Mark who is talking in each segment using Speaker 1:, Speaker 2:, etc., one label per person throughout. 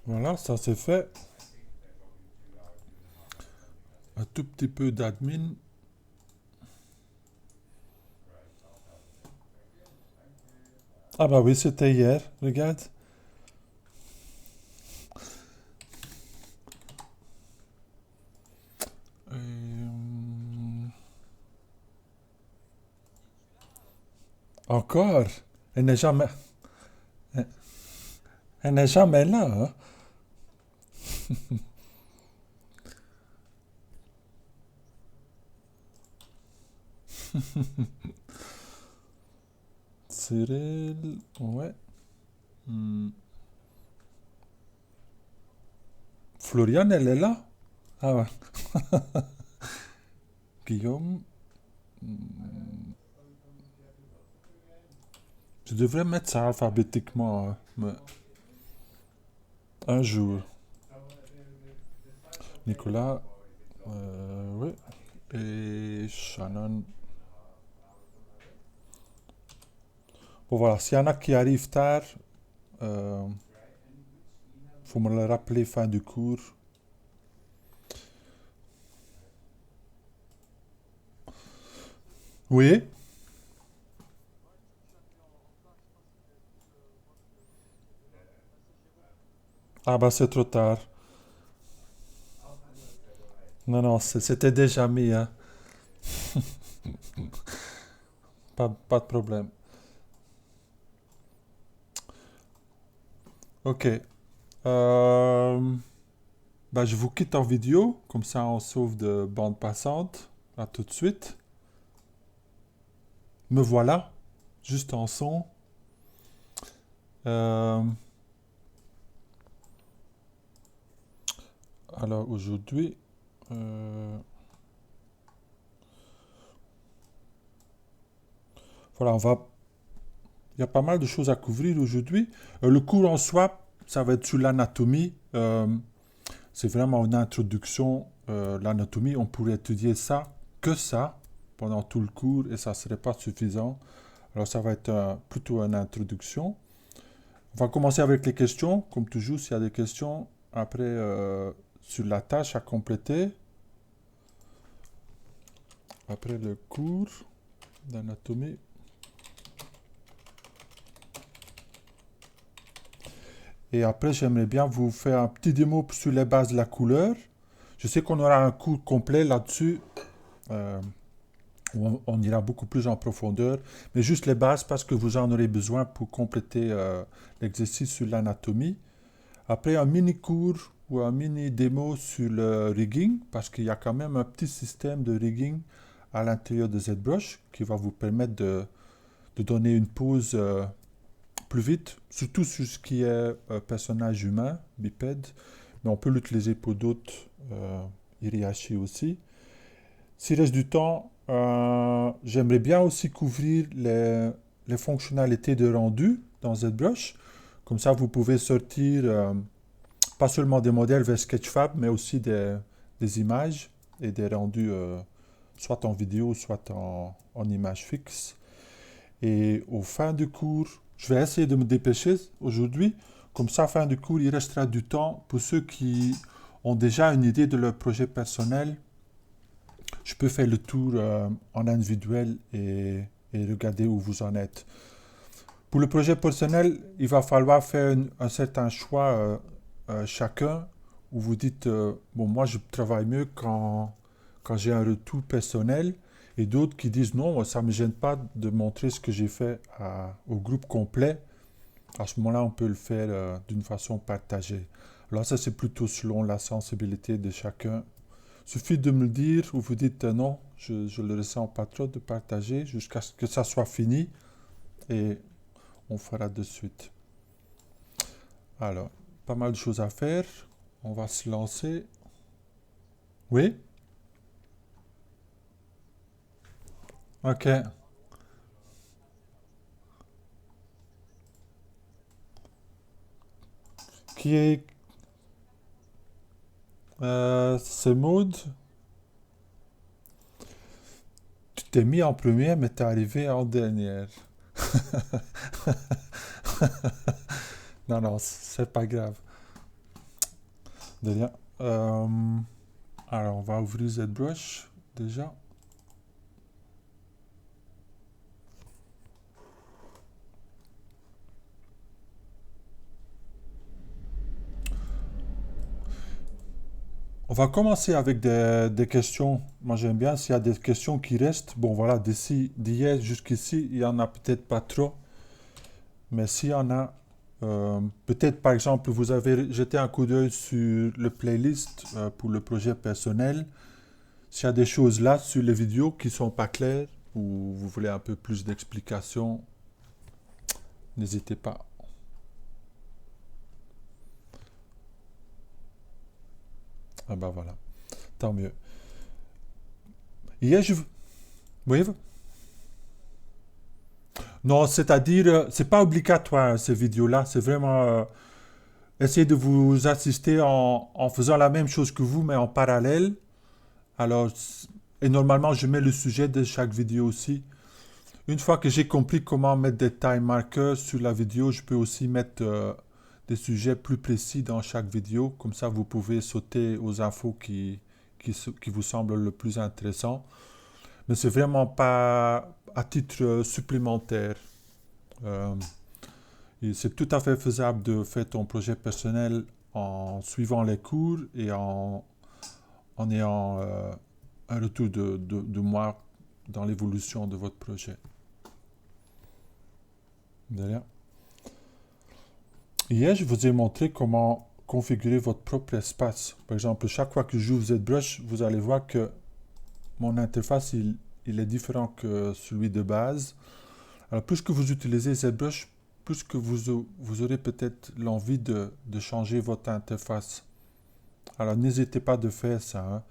Speaker 1: Voilà, ça c'est fait. Un tout petit peu d'admin. Ah bah oui, c'était hier, regarde. Encore? Elle n'est jamais, elle n'est jamais là, hein? Cyril, ouais. Hmm. Floriane, elle est là? Ah ouais. Guillaume, je devrais mettre ça alphabétiquement, hein, mais un jour. Nicolas, oui. Et Shannon. Bon voilà, s'il y en a qui arrivent tard, euh, faut me le rappeler fin du cours. Oui? Ah bah c'est trop tard. Non, non, c'était déjà mis, hein. Pas de problème. Ok. Bah, je vous quitte en vidéo, comme ça on sauve de bande passante. À tout de suite. Me voilà, juste en son. Euh, alors aujourd'hui, euh, voilà, il y a pas mal de choses à couvrir aujourd'hui. Le cours en soi, ça va être sur l'anatomie. C'est vraiment une introduction. L'anatomie, on pourrait étudier ça, que ça, pendant tout le cours, et ça ne serait pas suffisant. Alors ça va être plutôt une introduction. On va commencer avec les questions, comme toujours, s'il y a des questions. Après, sur la tâche à compléter. Après le cours d'anatomie. Et après, j'aimerais bien vous faire un petit démo sur les bases de la couleur. Je sais qu'on aura un cours complet là-dessus, euh, où on ira beaucoup plus en profondeur, mais juste les bases parce que vous en aurez besoin pour compléter l'exercice sur l'anatomie. Après, un mini cours ou un mini démo sur le rigging, parce qu'il y a quand même un petit système de rigging à l'intérieur de ZBrush qui va vous permettre de donner une pose plus vite, surtout sur ce qui est personnage humain, bipède, mais on peut l'utiliser pour d'autres, Iriashi aussi. S'il reste du temps, j'aimerais bien aussi couvrir les fonctionnalités de rendu dans ZBrush. Comme ça, vous pouvez sortir pas seulement des modèles vers Sketchfab, mais aussi des images et des rendus soit en vidéo, soit en image fixe. Et au fin du cours, je vais essayer de me dépêcher aujourd'hui. Comme ça, fin du cours, il restera du temps pour ceux qui ont déjà une idée de leur projet personnel. Je peux faire le tour en individuel et regarder où vous en êtes. Pour le projet personnel, il va falloir faire un certain choix chacun où vous dites, bon, moi je travaille mieux quand j'ai un retour personnel et d'autres qui disent, non, ça ne me gêne pas de montrer ce que j'ai fait au groupe complet. À ce moment-là, on peut le faire d'une façon partagée. Alors ça, c'est plutôt selon la sensibilité de chacun. Suffit de me le dire ou vous dites, non, je le ressens pas trop de partager jusqu'à ce que ça soit fini et on fera de suite. Alors, pas mal de choses à faire. On va se lancer. Oui? Ok. Qui est... c'est Maud. Tu t'es mis en première, mais t'es arrivé en dernière. Non, non, c'est pas grave. De rien. Alors, on va ouvrir ZBrush déjà. On va commencer avec des questions. Moi, j'aime bien s'il y a des questions qui restent. Bon, voilà, d'hier jusqu'ici, il n'y en a peut-être pas trop. Mais s'il y en a, peut-être par exemple, vous avez jeté un coup d'œil sur le playlist pour le projet personnel. S'il y a des choses là sur les vidéos qui sont pas claires ou vous voulez un peu plus d'explications, n'hésitez pas. Ah ben voilà, tant mieux. Hier, oui, non, c'est-à-dire, c'est pas obligatoire ces vidéos-là, c'est vraiment essayer de vous assister en faisant la même chose que vous, mais en parallèle. Alors, et normalement, je mets le sujet de chaque vidéo aussi. Une fois que j'ai compris comment mettre des time markers sur la vidéo, je peux aussi mettre des sujets plus précis dans chaque vidéo. Comme ça, vous pouvez sauter aux infos qui vous semblent le plus intéressant. Mais c'est vraiment pas à titre supplémentaire. Euh, et c'est tout à fait faisable de faire ton projet personnel en suivant les cours et en ayant un retour de moi dans l'évolution de votre projet. De rien. Hier, je vous ai montré comment configurer votre propre espace. Par exemple, chaque fois que j'ouvre ZBrush, vous allez voir que mon interface, il est différent que celui de base. Alors, plus que vous utilisez ZBrush, plus que vous aurez peut-être l'envie de changer votre interface. Alors, n'hésitez pas de faire ça. Hein.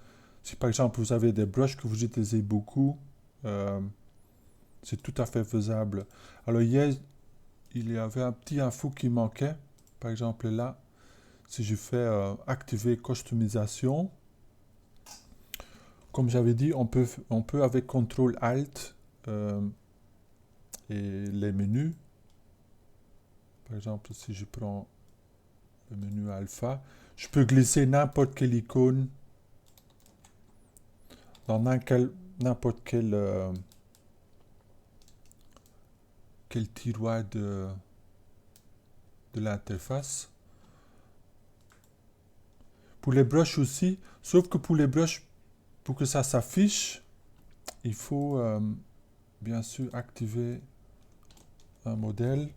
Speaker 1: Si par exemple, vous avez des brushes que vous utilisez beaucoup, euh, c'est tout à fait faisable. Alors, hier, il y avait un petit info qui manquait. Par exemple, là, si je fais activer customisation, comme j'avais dit, on peut avec CTRL ALT et les menus. Par exemple, si je prends le menu alpha, je peux glisser n'importe quelle icône dans n'importe quel tiroir de l'interface. Pour les brushes aussi, sauf que pour les brushes, pour que ça s'affiche, il faut bien sûr activer un modèle.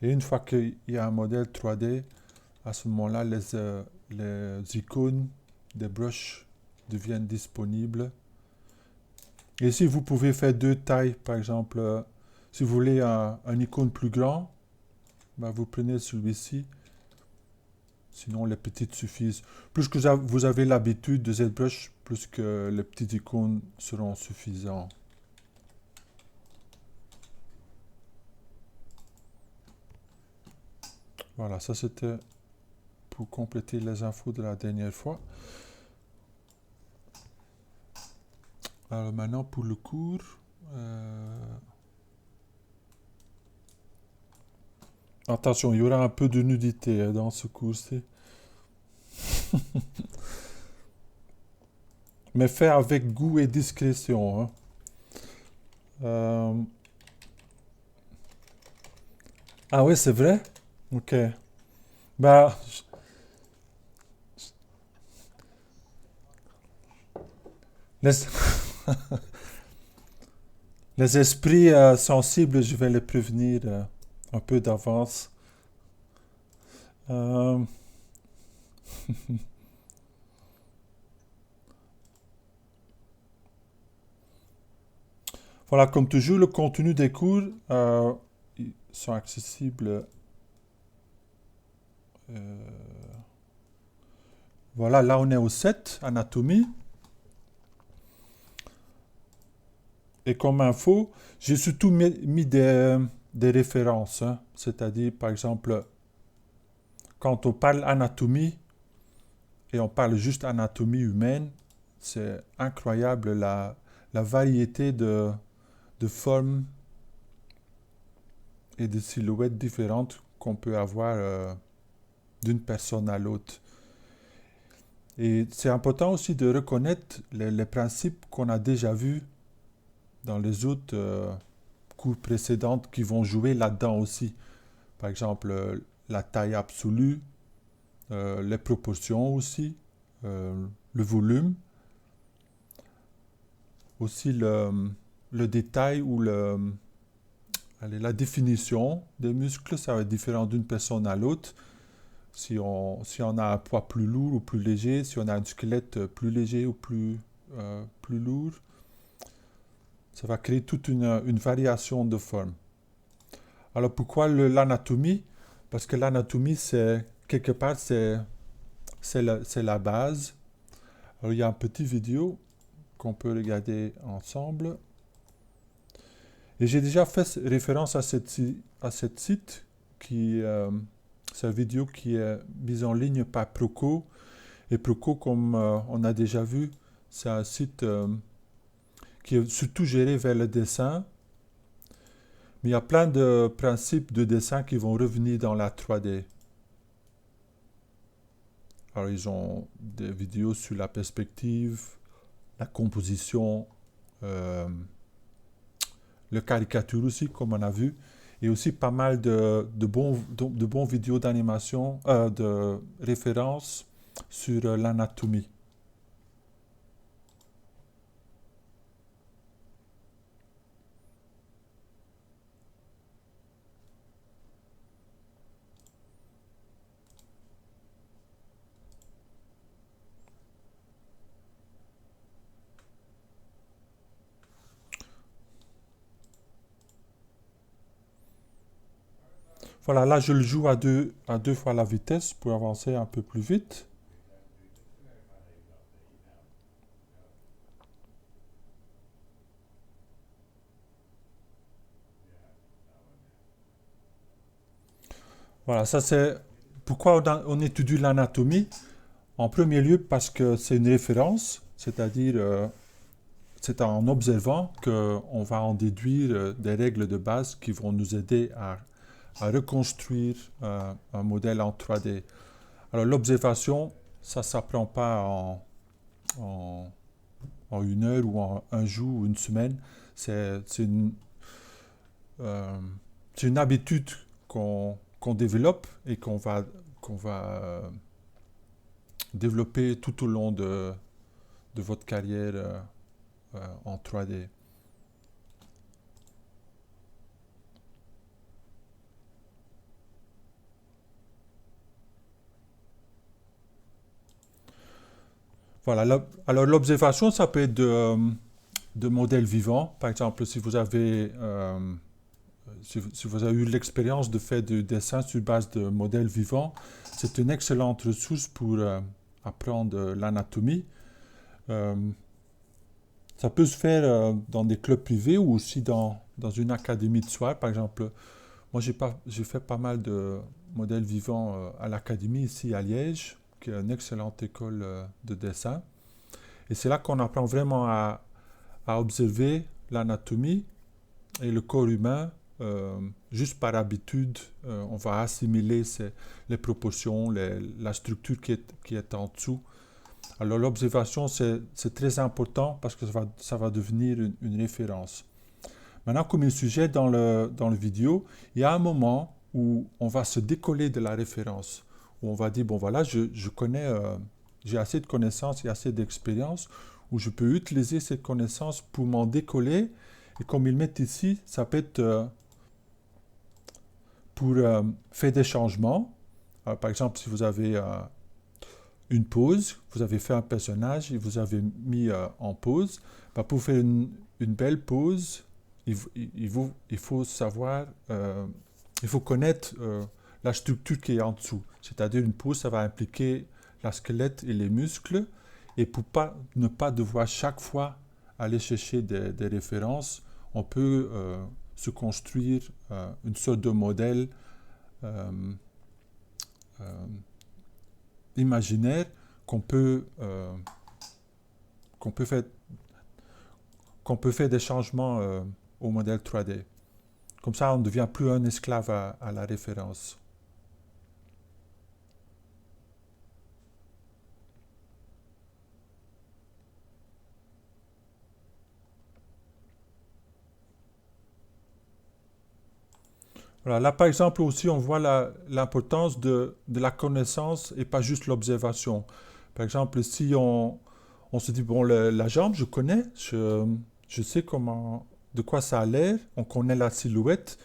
Speaker 1: Et une fois qu'il y a un modèle 3D, à ce moment-là, les icônes des brushes deviennent disponibles. Et ici, vous pouvez faire deux tailles. Par exemple, si vous voulez un icône plus grand, ben vous prenez celui-ci. Sinon, les petites suffisent. Plus que vous avez l'habitude de ZBrush, plus que les petites icônes seront suffisants. Voilà, ça c'était pour compléter les infos de la dernière fois. Alors maintenant pour le cours. Attention, il y aura un peu de nudité dans ce cours-ci. Mais fait avec goût et discrétion. Hein. Ah oui, c'est vrai? Ok. Bah, les, les esprits sensibles, je vais les prévenir un peu d'avance. Euh, Voilà, comme toujours, le contenu des cours ils sont accessibles. Voilà, là on est au 7, anatomie. Et comme info, j'ai surtout mis des références. Hein. C'est-à-dire, par exemple, quand on parle anatomie et on parle juste anatomie humaine, c'est incroyable la variété de formes et de silhouettes différentes qu'on peut avoir d'une personne à l'autre. Et c'est important aussi de reconnaître les principes qu'on a déjà vus dans les autres cours précédentes qui vont jouer là-dedans aussi. Par exemple, la taille absolue, les proportions aussi, le volume, aussi le détail ou la définition des muscles, ça va être différent d'une personne à l'autre. Si on a un poids plus lourd ou plus léger, si on a un squelette plus léger ou plus lourd, ça va créer toute une variation de forme. Alors pourquoi l'anatomie? Parce que l'anatomie, quelque part, c'est la base. Alors il y a une petite vidéo qu'on peut regarder ensemble. Et j'ai déjà fait référence à cette site c'est une vidéo qui est mise en ligne par Proco. Et Proco, comme on a déjà vu, c'est un site qui est surtout géré vers le dessin. Mais il y a plein de principes de dessin qui vont revenir dans la 3D. Alors ils ont des vidéos sur la perspective, la composition, le caricature aussi, comme on a vu, et aussi pas mal de bons vidéos d'animation, de références sur l'anatomie. Voilà, là je le joue à deux fois la vitesse pour avancer un peu plus vite. Voilà, ça c'est pourquoi on étudie l'anatomie. En premier lieu parce que c'est une référence, c'est-à-dire c'est en observant qu'on va en déduire des règles de base qui vont nous aider à reconstruire un modèle en 3D. Alors l'observation, ça ne s'apprend pas en, en une heure ou en un jour ou une semaine. C'est euh, une habitude qu'on développe et qu'on va développer tout au long de votre carrière en 3D. Voilà, alors l'observation, ça peut être de modèles vivants. Par exemple, si vous avez eu l'expérience de faire du dessin sur base de modèles vivants, c'est une excellente ressource pour apprendre l'anatomie. Euh, Ça peut se faire dans des clubs privés ou aussi dans une académie de soir. Par exemple, moi j'ai fait pas mal de modèles vivants à l'académie ici à Liège, qui est une excellente école de dessin. Et c'est là qu'on apprend vraiment à observer l'anatomie et le corps humain. Juste par habitude, on va assimiler les proportions, la structure qui est en dessous. Alors l'observation, c'est très important parce que ça va devenir une référence. Maintenant, comme il suggère dans le vidéo, il y a un moment où on va se décoller de la référence, où on va dire, bon voilà, je connais, j'ai assez de connaissances et assez d'expérience, où je peux utiliser cette connaissance pour m'en décoller. Et comme ils mettent ici, ça peut être pour faire des changements. Alors, par exemple, si vous avez une pause, vous avez fait un personnage et vous avez mis en pause, bah, pour faire une belle pause, il faut savoir, il faut connaître la structure qui est en dessous. C'est-à-dire une pause, ça va impliquer la squelette et les muscles, et pour ne pas devoir chaque fois aller chercher des références, on peut se construire une sorte de modèle euh, euh, imaginaire qu'on peut, qu'on peut, faire, qu'on peut faire des changements au modèle 3D. Comme ça, on ne devient plus un esclave à la référence. Voilà, là, par exemple, aussi, on voit l'importance de la connaissance et pas juste l'observation. Par exemple, si on se dit, bon, la jambe, je connais, je sais de quoi ça a l'air, on connaît la silhouette,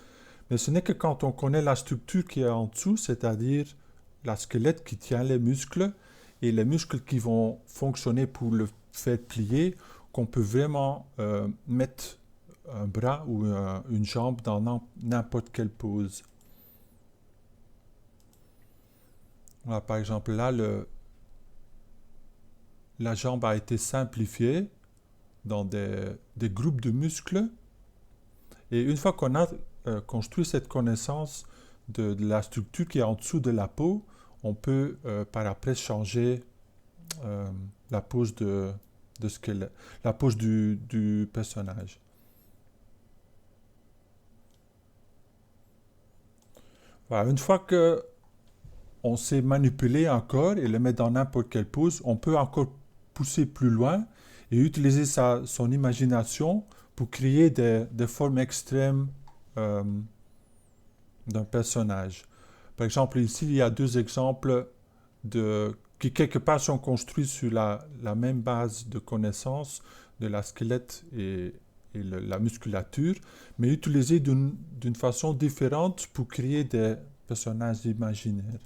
Speaker 1: mais ce n'est que quand on connaît la structure qui est en dessous, c'est-à-dire la squelette qui tient les muscles et les muscles qui vont fonctionner pour le faire plier, qu'on peut vraiment mettre un bras ou une jambe dans n'importe quelle pose. Voilà, par exemple, là, la jambe a été simplifiée dans des groupes de muscles. Et une fois qu'on a construit cette connaissance de la structure qui est en dessous de la peau, on peut par après changer euh, la pose de squelette, la pose du personnage. Voilà, une fois que on sait manipuler un corps et le mettre dans n'importe quelle pose, on peut encore pousser plus loin et utiliser son imagination pour créer des formes extrêmes euh, d'un personnage. Par exemple, ici, il y a deux exemples qui, quelque part, sont construits sur la même base de connaissances de la squelette et la musculature, mais utilisés d'une façon différente pour créer des personnages imaginaires.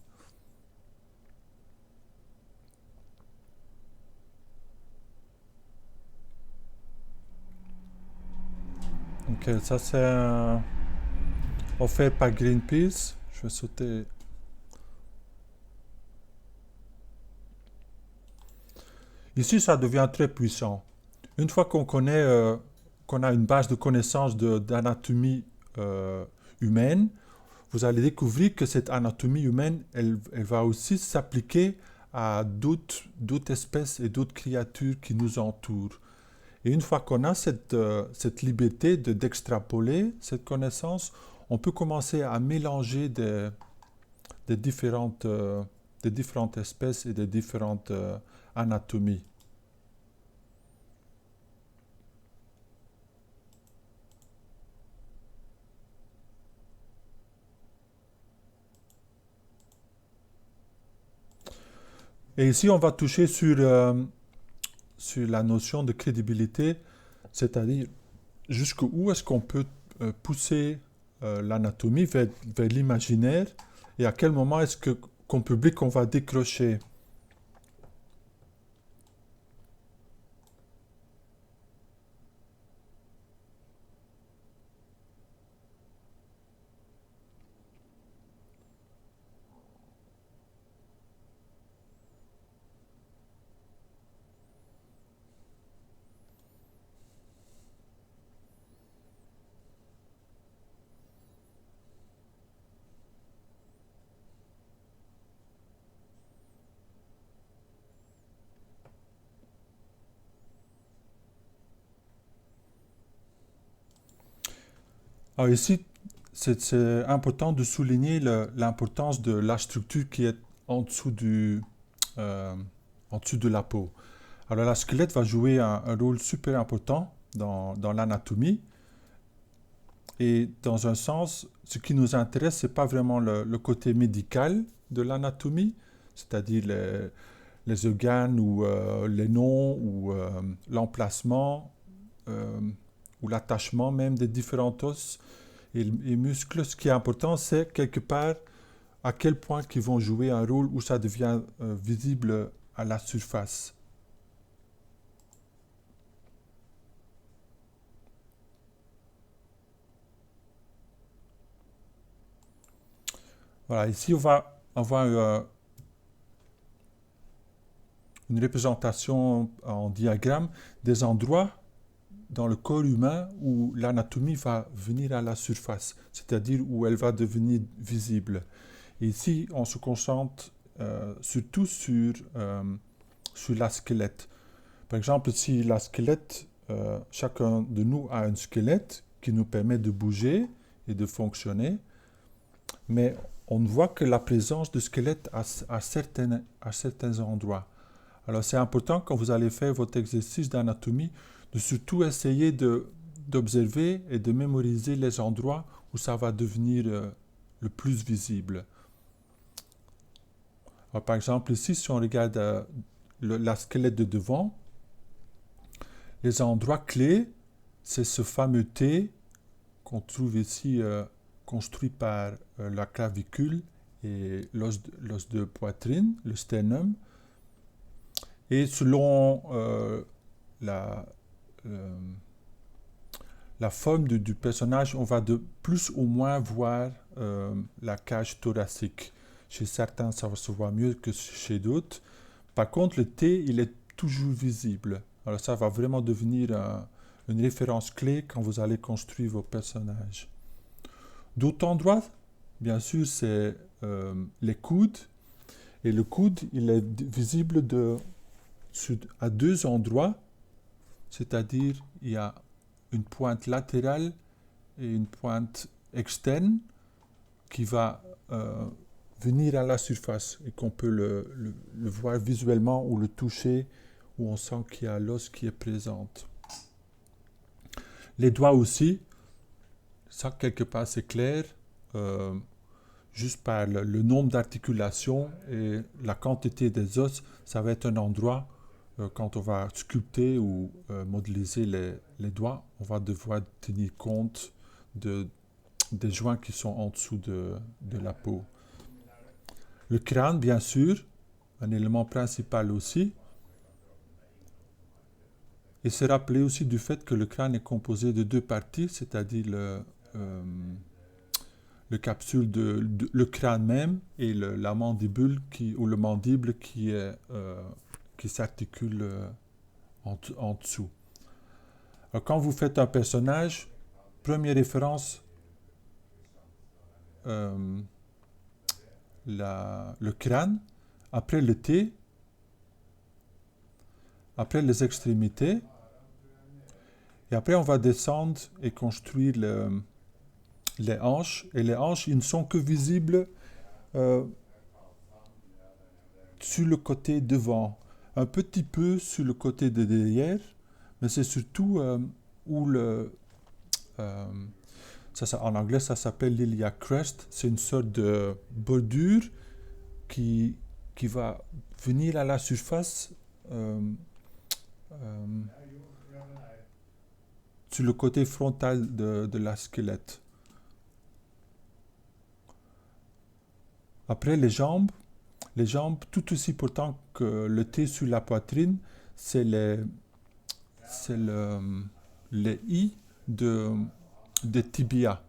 Speaker 1: Donc, ça, c'est offert par Greenpeace. Je vais sauter. Ici, ça devient très puissant. Une fois qu'on a une base de connaissances d'anatomie humaine, vous allez découvrir que cette anatomie humaine, elle va aussi s'appliquer à d'autres espèces et d'autres créatures qui nous entourent. Et une fois qu'on a cette liberté d'extrapoler cette connaissance, on peut commencer à mélanger des différentes, des différentes espèces et des différentes anatomies. Et ici, on va toucher sur la notion de crédibilité, c'est-à-dire jusqu'où est-ce qu'on peut pousser l'anatomie vers l'imaginaire et à quel moment est-ce qu'en public on va décrocher. Alors ici, c'est important de souligner l'importance de la structure qui est en dessous euh, en dessous de la peau. Alors la squelette va jouer un rôle super important dans l'anatomie. Et dans un sens, ce qui nous intéresse, ce n'est pas vraiment le côté médical de l'anatomie, c'est-à-dire les organes ou les noms ou l'emplacement ou l'attachement même des différents os et muscles. Ce qui est important, c'est quelque part à quel point ils vont jouer un rôle où ça devient visible à la surface. Voilà, ici on va avoir une représentation en diagramme des endroits dans le corps humain où l'anatomie va venir à la surface, c'est-à-dire où elle va devenir visible. Et ici, on se concentre surtout sur la squelette. Par exemple, si la squelette, chacun de nous a un squelette qui nous permet de bouger et de fonctionner, mais on ne voit que la présence de squelette à certains endroits. Alors c'est important quand vous allez faire votre exercice d'anatomie de surtout essayer d'observer et de mémoriser les endroits où ça va devenir le plus visible. Alors, par exemple, ici, si on regarde la squelette de devant, les endroits clés, c'est ce fameux T qu'on trouve ici construit par la clavicule et l'os de poitrine, le sternum. Et selon la forme du personnage, on va de plus ou moins voir la cage thoracique. Chez certains, ça se voit mieux que chez d'autres. Par contre, le T, il est toujours visible. Alors ça va vraiment devenir une référence clé quand vous allez construire vos personnages. D'autres endroits, bien sûr, c'est les coudes. Et le coude, il est visible à deux endroits, c'est-à-dire il y a une pointe latérale et une pointe externe qui va venir à la surface et qu'on peut le voir visuellement ou le toucher, où on sent qu'il y a l'os qui est présent. Les doigts aussi, ça quelque part c'est clair, juste par le nombre d'articulations et la quantité des os, ça va être un endroit, quand on va sculpter ou modéliser les doigts, on va devoir tenir compte des joints qui sont en dessous de la peau. Le crâne, bien sûr, un élément principal aussi. Et se rappeler aussi du fait que le crâne est composé de deux parties, c'est-à-dire le capsule le crâne même et la mandibule ou le mandible qui s'articule en dessous. Alors, quand vous faites un personnage, première référence, le crâne, après le T, après les extrémités, et après on va descendre et construire les hanches. Et les hanches, ils ne sont que visibles sur le côté devant, un petit peu sur le côté de derrière, mais c'est surtout où en anglais ça s'appelle l'iliac crest, c'est une sorte de bordure qui va venir à la surface sur le côté frontal de la squelette. Après les jambes, tout aussi important que le T sur la poitrine, c'est les I des tibias.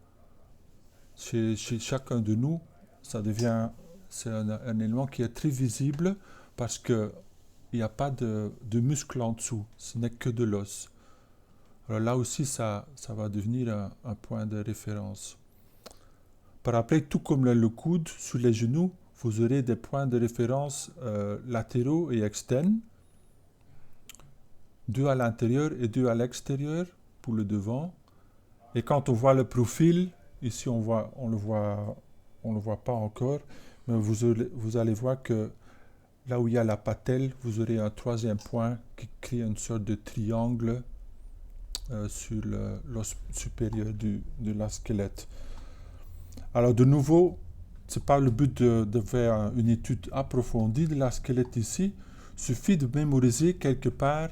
Speaker 1: Chez chacun de nous, c'est un élément qui est très visible parce qu'il n'y a pas de muscle en dessous, ce n'est que de l'os. Alors là aussi, ça va devenir un point de référence. Par après, tout comme le coude, sur les genoux, vous aurez des points de référence latéraux et externes, deux à l'intérieur et deux à l'extérieur pour le devant. Et quand on voit le profil, ici on le voit pas encore, mais vous allez voir que là où il y a la patelle, vous aurez un troisième point qui crée une sorte de triangle sur l'os supérieur de la squelette. Alors de nouveau, ce n'est pas le but de faire une étude approfondie de la squelette ici. Il suffit de mémoriser quelque part,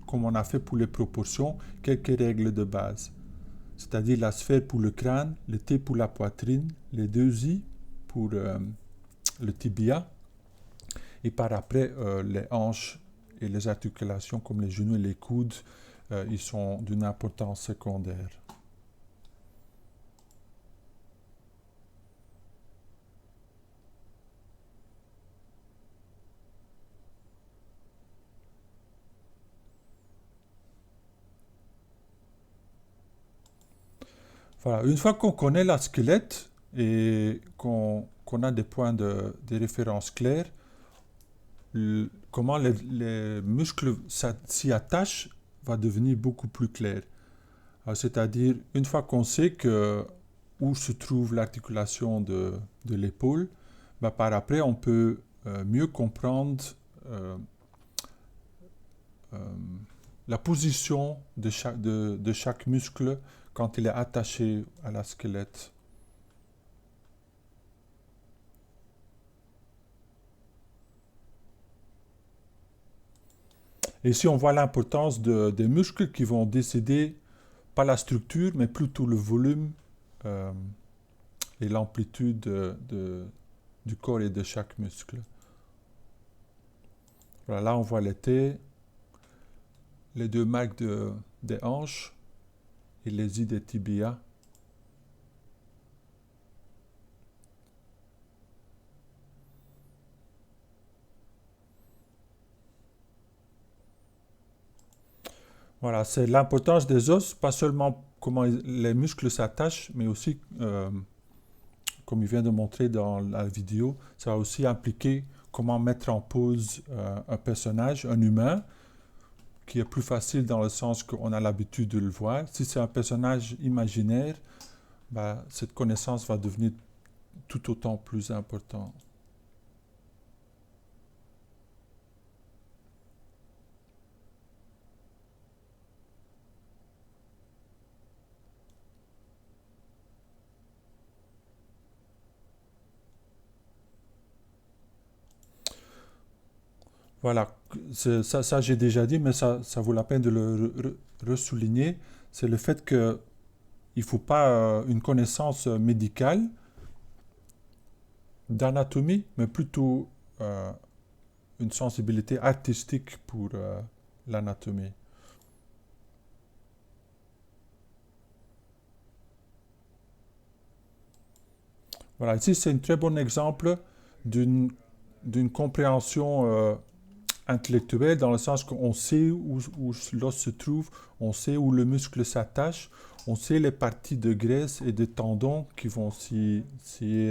Speaker 1: comme on a fait pour les proportions, quelques règles de base. C'est-à-dire la sphère pour le crâne, le T pour la poitrine, les deux I pour le tibia, et par après les hanches et les articulations comme les genoux et les coudes, ils sont d'une importance secondaire. Voilà, une fois qu'on connaît la squelette et qu'on a des points de référence clairs, comment les muscles s'y attachent va devenir beaucoup plus clair. C'est-à-dire, une fois qu'on sait où se trouve l'articulation de l'épaule, par après, on peut mieux comprendre la position de chaque muscle quand il est attaché à la squelette. Et ici, on voit l'importance des muscles qui vont décider, pas la structure, mais plutôt le volume euh, et l'amplitude du corps et de chaque muscle. Voilà, là, on voit les T, les deux marques des hanches et les I des tibias. Voilà, c'est l'importance des os, pas seulement comment les muscles s'attachent, mais aussi, comme il vient de montrer dans la vidéo, ça va aussi impliquer comment mettre en pose un personnage, un humain, qui est plus facile dans le sens qu'on a l'habitude de le voir. Si c'est un personnage imaginaire, bah, cette connaissance va devenir tout autant plus importante. Voilà, ça j'ai déjà dit, mais ça vaut la peine de le ressouligner. C'est le fait qu'il ne faut pas une connaissance médicale d'anatomie, mais plutôt euh, une sensibilité artistique pour l'anatomie. Voilà, ici c'est un très bon exemple d'une d'une compréhension intellectuelle dans le sens qu'on sait où l'os se trouve, on sait où le muscle s'attache, on sait les parties de graisse et de tendons qui vont s'y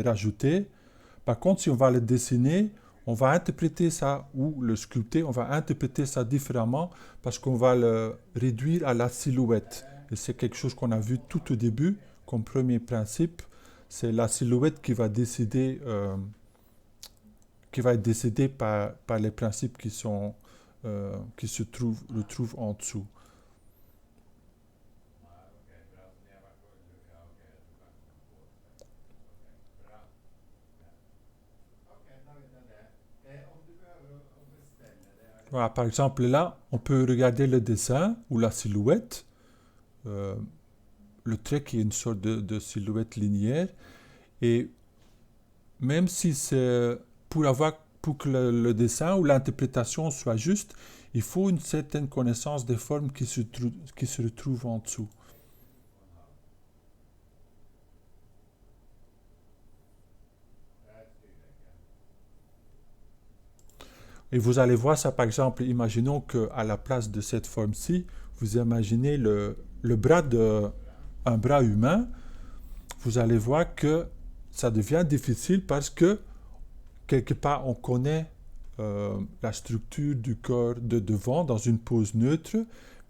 Speaker 1: rajouter. Par contre, si on va le dessiner, on va interpréter ça, ou le sculpter, on va interpréter ça différemment parce qu'on va le réduire à la silhouette. Et c'est quelque chose qu'on a vu tout au début comme premier principe. C'est la silhouette qui va être décidée par les principes qui se retrouvent en dessous. Voilà, par exemple, là, on peut regarder le dessin ou la silhouette, euh, le trait qui est une sorte de silhouette linéaire. Et même si c'est pour que le dessin ou l'interprétation soit juste, il faut une certaine connaissance des formes qui se retrouvent en dessous. Et vous allez voir ça, par exemple, imaginons qu'à la place de cette forme-ci, vous imaginez le bras un bras humain, vous allez voir que ça devient difficile parce que quelque part on connaît la structure du corps de devant dans une pose neutre,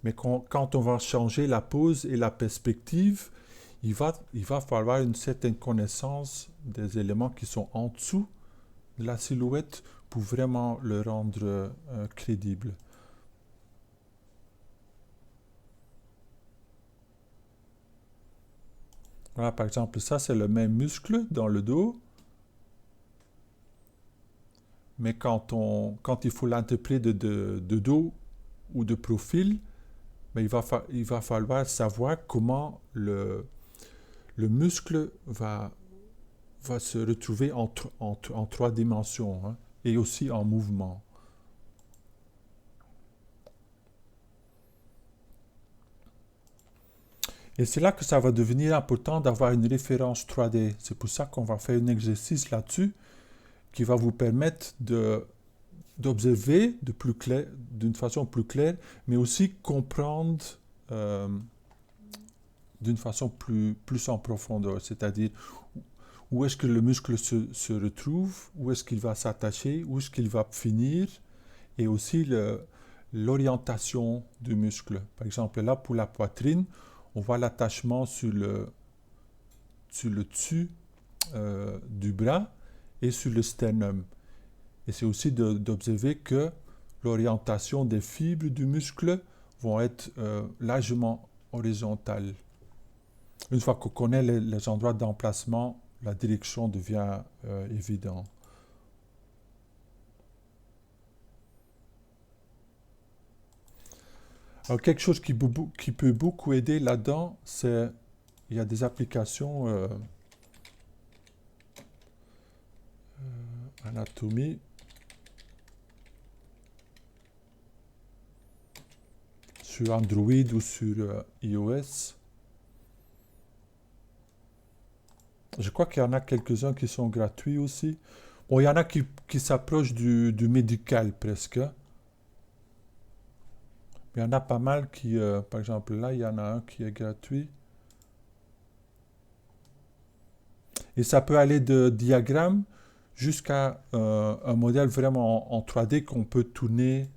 Speaker 1: mais quand on va changer la pose et la perspective, il va falloir une certaine connaissance des éléments qui sont en dessous de la silhouette pour vraiment le rendre crédible. Voilà, par exemple, ça c'est le même muscle dans le dos, mais quand il faut l'interpréter de dos ou de profil, mais il va falloir savoir comment le muscle va se retrouver en trois dimensions, hein, et aussi en mouvement. Et c'est là que ça va devenir important d'avoir une référence 3D. C'est pour ça qu'on va faire un exercice là-dessus qui va vous permettre d'observer d'une façon plus claire, mais aussi comprendre euh, d'une façon plus en profondeur, c'est-à-dire où est-ce que le muscle se retrouve, où est-ce qu'il va s'attacher, où est-ce qu'il va finir, et aussi l'orientation du muscle. Par exemple, là, pour la poitrine, on voit l'attachement sur le dessus du bras et sur le sternum. Et c'est aussi d'observer que l'orientation des fibres du muscle vont être largement horizontales. Une fois qu'on connaît les endroits d'emplacement, la direction devient évidente. Alors, quelque chose qui peut beaucoup aider là-dedans, c'est il y a des applications anatomie sur Android ou sur iOS. Je crois qu'il y en a quelques-uns qui sont gratuits aussi. Bon, il y en a qui s'approchent du médical presque. Mais il y en a pas mal qui, par exemple là, il y en a un qui est gratuit. Et ça peut aller de diagrammes jusqu'à un modèle vraiment en 3D qu'on peut tourner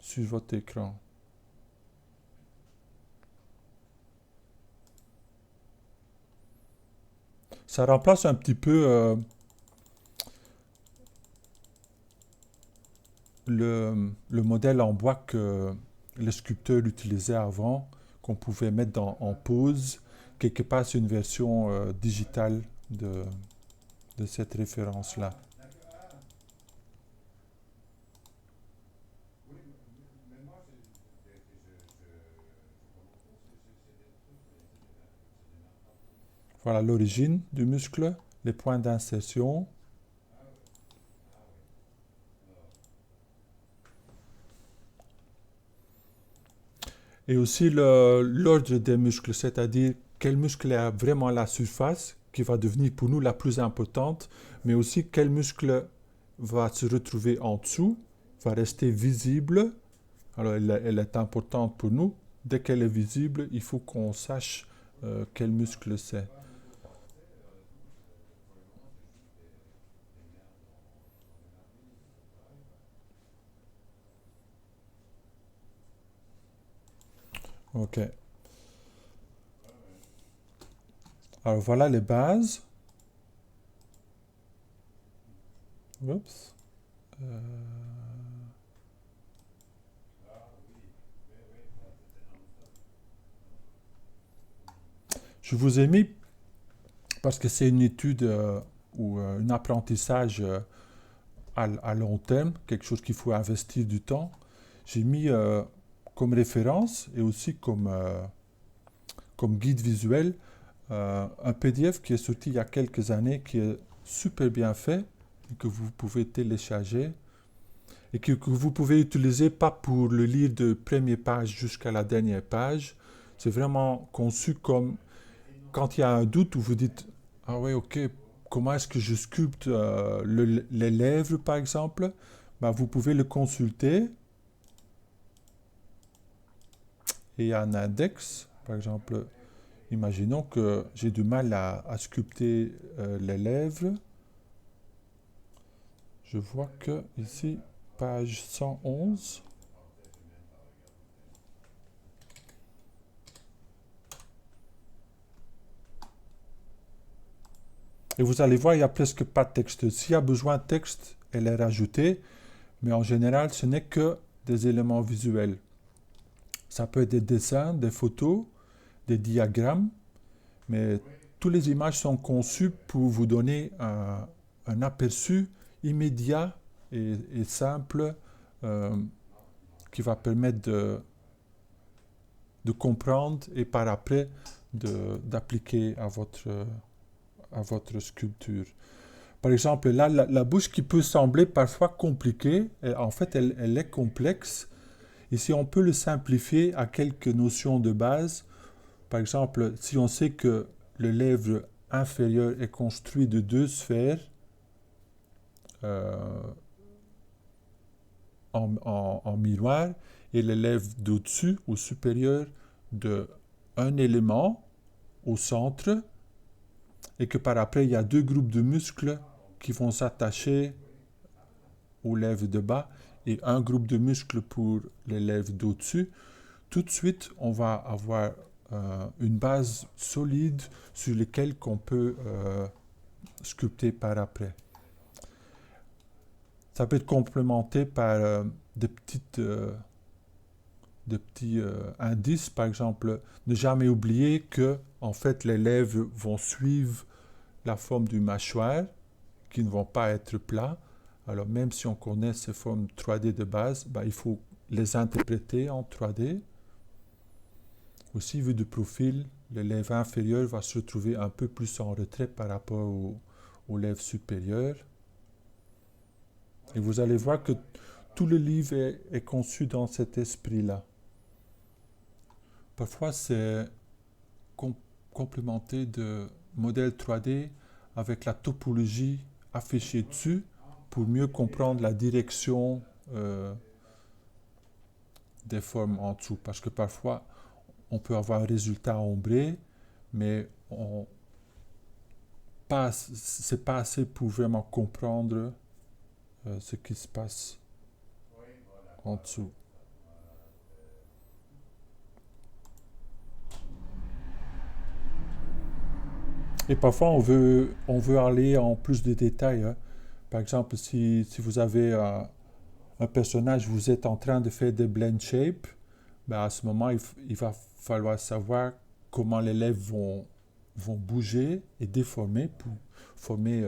Speaker 1: sur votre écran. Ça remplace un petit peu le modèle en bois que les sculpteurs utilisaient avant, qu'on pouvait mettre en pose. Quelque part, c'est une version digitale de cette référence-là. Voilà l'origine du muscle, les points d'insertion. Et aussi l'ordre des muscles, c'est-à-dire quel muscle est vraiment à la surface, qui va devenir pour nous la plus importante, mais aussi quel muscle va se retrouver en dessous, va rester visible. Alors elle est importante pour nous. Dès qu'elle est visible, il faut qu'on sache quel muscle c'est. Ok. Alors voilà les bases. Oups. Je vous ai mis, parce que c'est une étude ou un apprentissage à long terme, quelque chose qu'il faut investir du temps, j'ai mis comme référence et aussi comme guide visuel un PDF qui est sorti il y a quelques années, qui est super bien fait, et que vous pouvez télécharger et que vous pouvez utiliser pas pour le lire de première page jusqu'à la dernière page. C'est vraiment conçu comme quand il y a un doute où vous dites ah ouais ok, comment est-ce que je sculpte les lèvres par exemple, ben, vous pouvez le consulter et il y a un index par exemple. Imaginons que j'ai du mal à sculpter les lèvres. Je vois que ici, page 111. Et vous allez voir, il n'y a presque pas de texte. S'il y a besoin de texte, elle est rajoutée. Mais en général, ce n'est que des éléments visuels. Ça peut être des dessins, des photos, des diagrammes. Mais toutes les images sont conçues pour vous donner un aperçu immédiat et simple euh, qui va permettre de comprendre et par après d'appliquer à votre sculpture. Par exemple, là, la bouche qui peut sembler parfois compliquée, en fait, elle est complexe. Ici, on peut le simplifier à quelques notions de base. Par exemple, si on sait que le lèvre inférieur est construit de deux sphères euh, en miroir et les lèvres d'au-dessus ou supérieur de un élément au centre et que par après il y a deux groupes de muscles qui vont s'attacher aux lèvres de bas et un groupe de muscles pour les lèvres d'au-dessus, tout de suite on va avoir une base solide sur laquelle qu'on peut sculpter par après. Ça peut être complémenté par des petits indices, par exemple, ne jamais oublier que en fait les lèvres vont suivre la forme du mâchoire, qui ne vont pas être plats. Alors même si on connaît ces formes 3D de base, ben, il faut les interpréter en 3D. Aussi, vu de profil, le lèvre inférieur va se retrouver un peu plus en retrait par rapport aux lèvres supérieures. Et vous allez voir que tout le livre est conçu dans cet esprit-là. Parfois, c'est complémenté de modèles 3D avec la topologie affichée dessus pour mieux comprendre la direction des formes en dessous. Parce que parfois, on peut avoir un résultat ombré, mais c'est pas assez pour vraiment comprendre ce qui se passe en dessous. Et parfois, on veut aller en plus de détails, hein. Par exemple, si vous avez un personnage, vous êtes en train de faire des blend shapes, ben à ce moment, il va falloir savoir comment les lèvres vont bouger et déformer pour former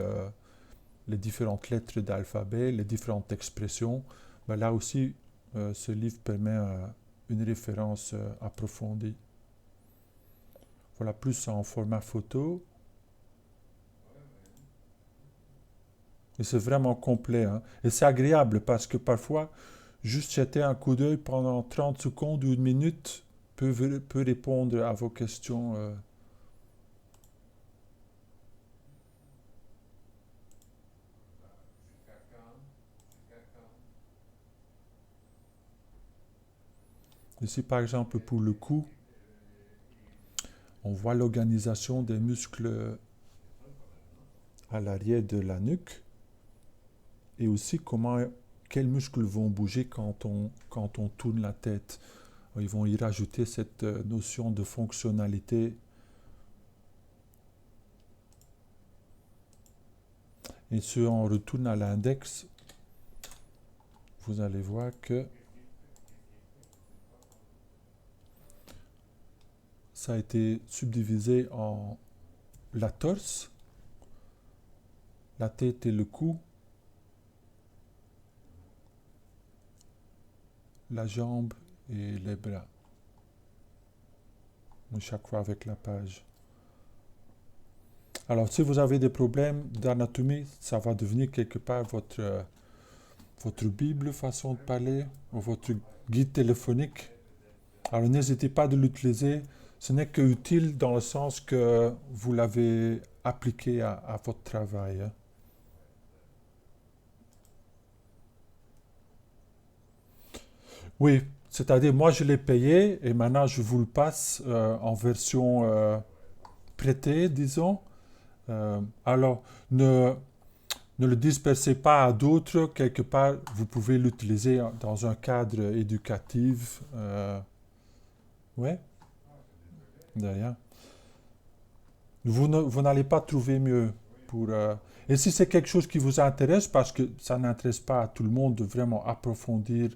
Speaker 1: les différentes lettres d'alphabet, les différentes expressions. Ben là aussi, ce livre permet une référence approfondie. Voilà, plus en format photo. Et c'est vraiment complet, hein. Et c'est agréable parce que parfois, juste jeter un coup d'œil pendant 30 secondes ou une minute peut répondre à vos questions. Ici, par exemple, pour le cou, on voit l'organisation des muscles à l'arrière de la nuque et aussi quels muscles vont bouger quand on tourne la tête. Ils vont y rajouter cette notion de fonctionnalité. Et si on retourne à l'index, vous allez voir que ça a été subdivisé en la torse, la tête et le cou, la jambe et les bras. Donc chaque fois avec la page. Alors si vous avez des problèmes d'anatomie, ça va devenir quelque part votre Bible, façon de parler, ou votre guide téléphonique. Alors n'hésitez pas de l'utiliser. Ce n'est que utile dans le sens que vous l'avez appliqué à votre travail, hein. Oui, c'est-à-dire moi je l'ai payé et maintenant je vous le passe en version prêtée, disons. Alors ne le dispersez pas à d'autres. Quelque part, vous pouvez l'utiliser dans un cadre éducatif. Ouais, derrière. Vous n'allez pas trouver mieux pour. Et si c'est quelque chose qui vous intéresse, parce que ça n'intéresse pas à tout le monde de vraiment approfondir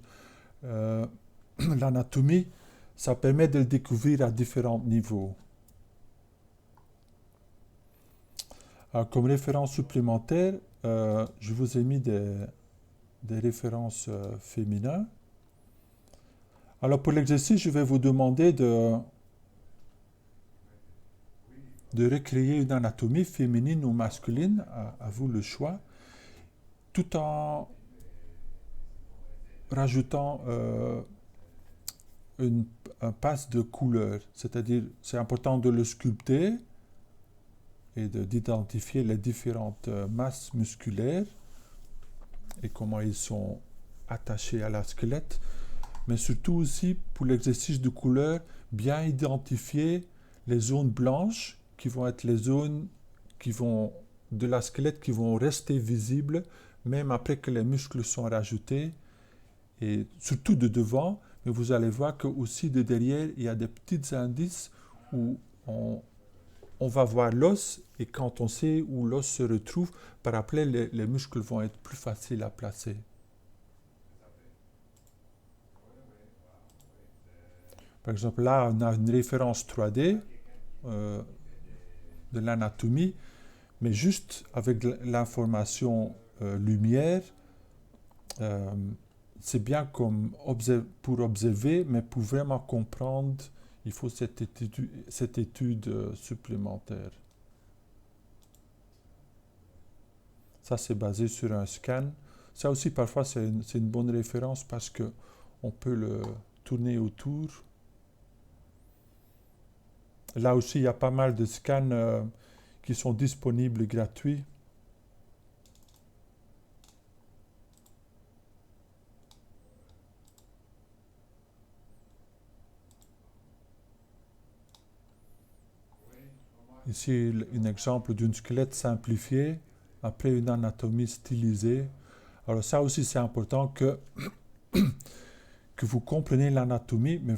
Speaker 1: euh, l'anatomie, ça permet de le découvrir à différents niveaux. Alors, comme référence supplémentaire, je vous ai mis des références féminines. Alors pour l'exercice, je vais vous demander de recréer une anatomie féminine ou masculine, à vous le choix, tout en rajoutant un passe de couleur. C'est-à-dire, c'est important de le sculpter et d'identifier les différentes masses musculaires et comment ils sont attachés à la squelette. Mais surtout aussi, pour l'exercice de couleur, bien identifier les zones blanches qui vont être les zones de la squelette qui vont rester visibles même après que les muscles sont rajoutés, et surtout de devant, mais vous allez voir que aussi de derrière, il y a des petits indices où on va voir l'os, et quand on sait où l'os se retrouve, par après, les muscles vont être plus faciles à placer. Par exemple, là, on a une référence 3D euh, de l'anatomie, mais juste avec l'information lumière, c'est bien comme pour observer, mais pour vraiment comprendre, il faut cette étude supplémentaire. Ça, c'est basé sur un scan. Ça aussi, parfois, c'est une bonne référence parce que on peut le tourner autour. Là aussi, il y a pas mal de scans qui sont disponibles gratuits. Ici, un exemple d'un squelette simplifié après une anatomie stylisée. Alors ça aussi, c'est important que vous compreniez l'anatomie, mais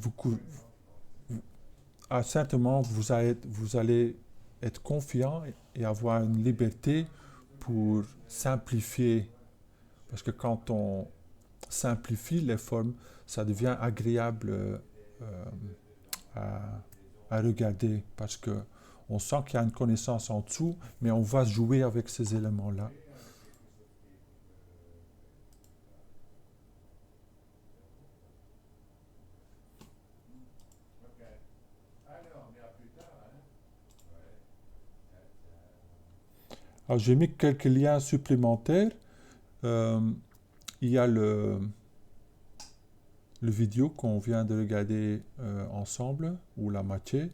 Speaker 1: certainement, vous allez être confiant et avoir une liberté pour simplifier. Parce que quand on simplifie les formes, ça devient agréable à, à regarder. Parce que on sent qu'il y a une connaissance en dessous, mais on va jouer avec ces éléments-là. Alors j'ai mis quelques liens supplémentaires. Euh, il y a le vidéo qu'on vient de regarder ensemble, ou la moitié.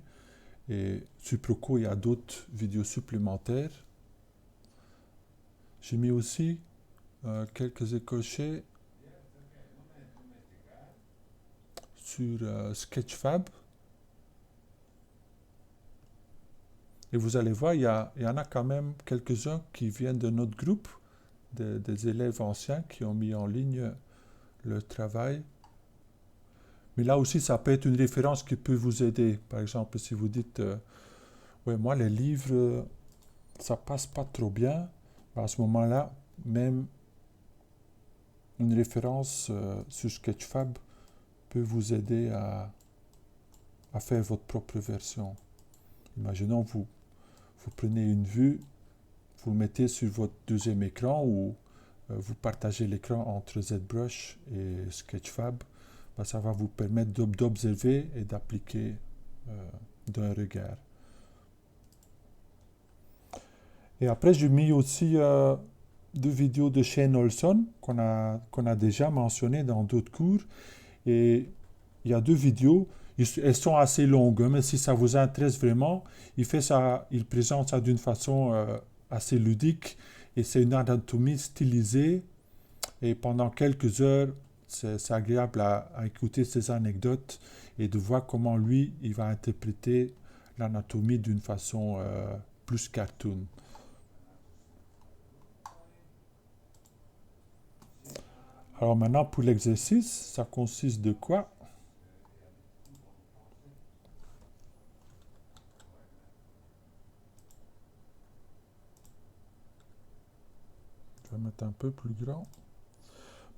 Speaker 1: Et sur Proco, il y a d'autres vidéos supplémentaires. J'ai mis aussi quelques écochés sur Sketchfab. Et vous allez voir, il y en a quand même quelques-uns qui viennent de notre groupe, des élèves anciens qui ont mis en ligne leur travail. Mais là aussi, ça peut être une référence qui peut vous aider. Par exemple, si vous dites, ouais, moi, les livres, ça passe pas trop bien, à ce moment-là, même une référence sur Sketchfab peut vous aider à faire votre propre version. Imaginons, vous prenez une vue, vous le mettez sur votre deuxième écran ou vous partagez l'écran entre ZBrush et Sketchfab. Ben, ça va vous permettre d'observer et d'appliquer d'un regard. Et après, j'ai mis aussi deux vidéos de Shane Olson qu'on a déjà mentionnées dans d'autres cours. Et il y a deux vidéos. Elles sont assez longues, mais si ça vous intéresse vraiment, il présente ça d'une façon assez ludique. Et c'est une anatomie stylisée. Et pendant quelques heures, c'est agréable à écouter ces anecdotes et de voir comment lui, il va interpréter l'anatomie d'une façon plus cartoon. Alors maintenant, pour l'exercice, ça consiste de quoi? Je vais mettre un peu plus grand.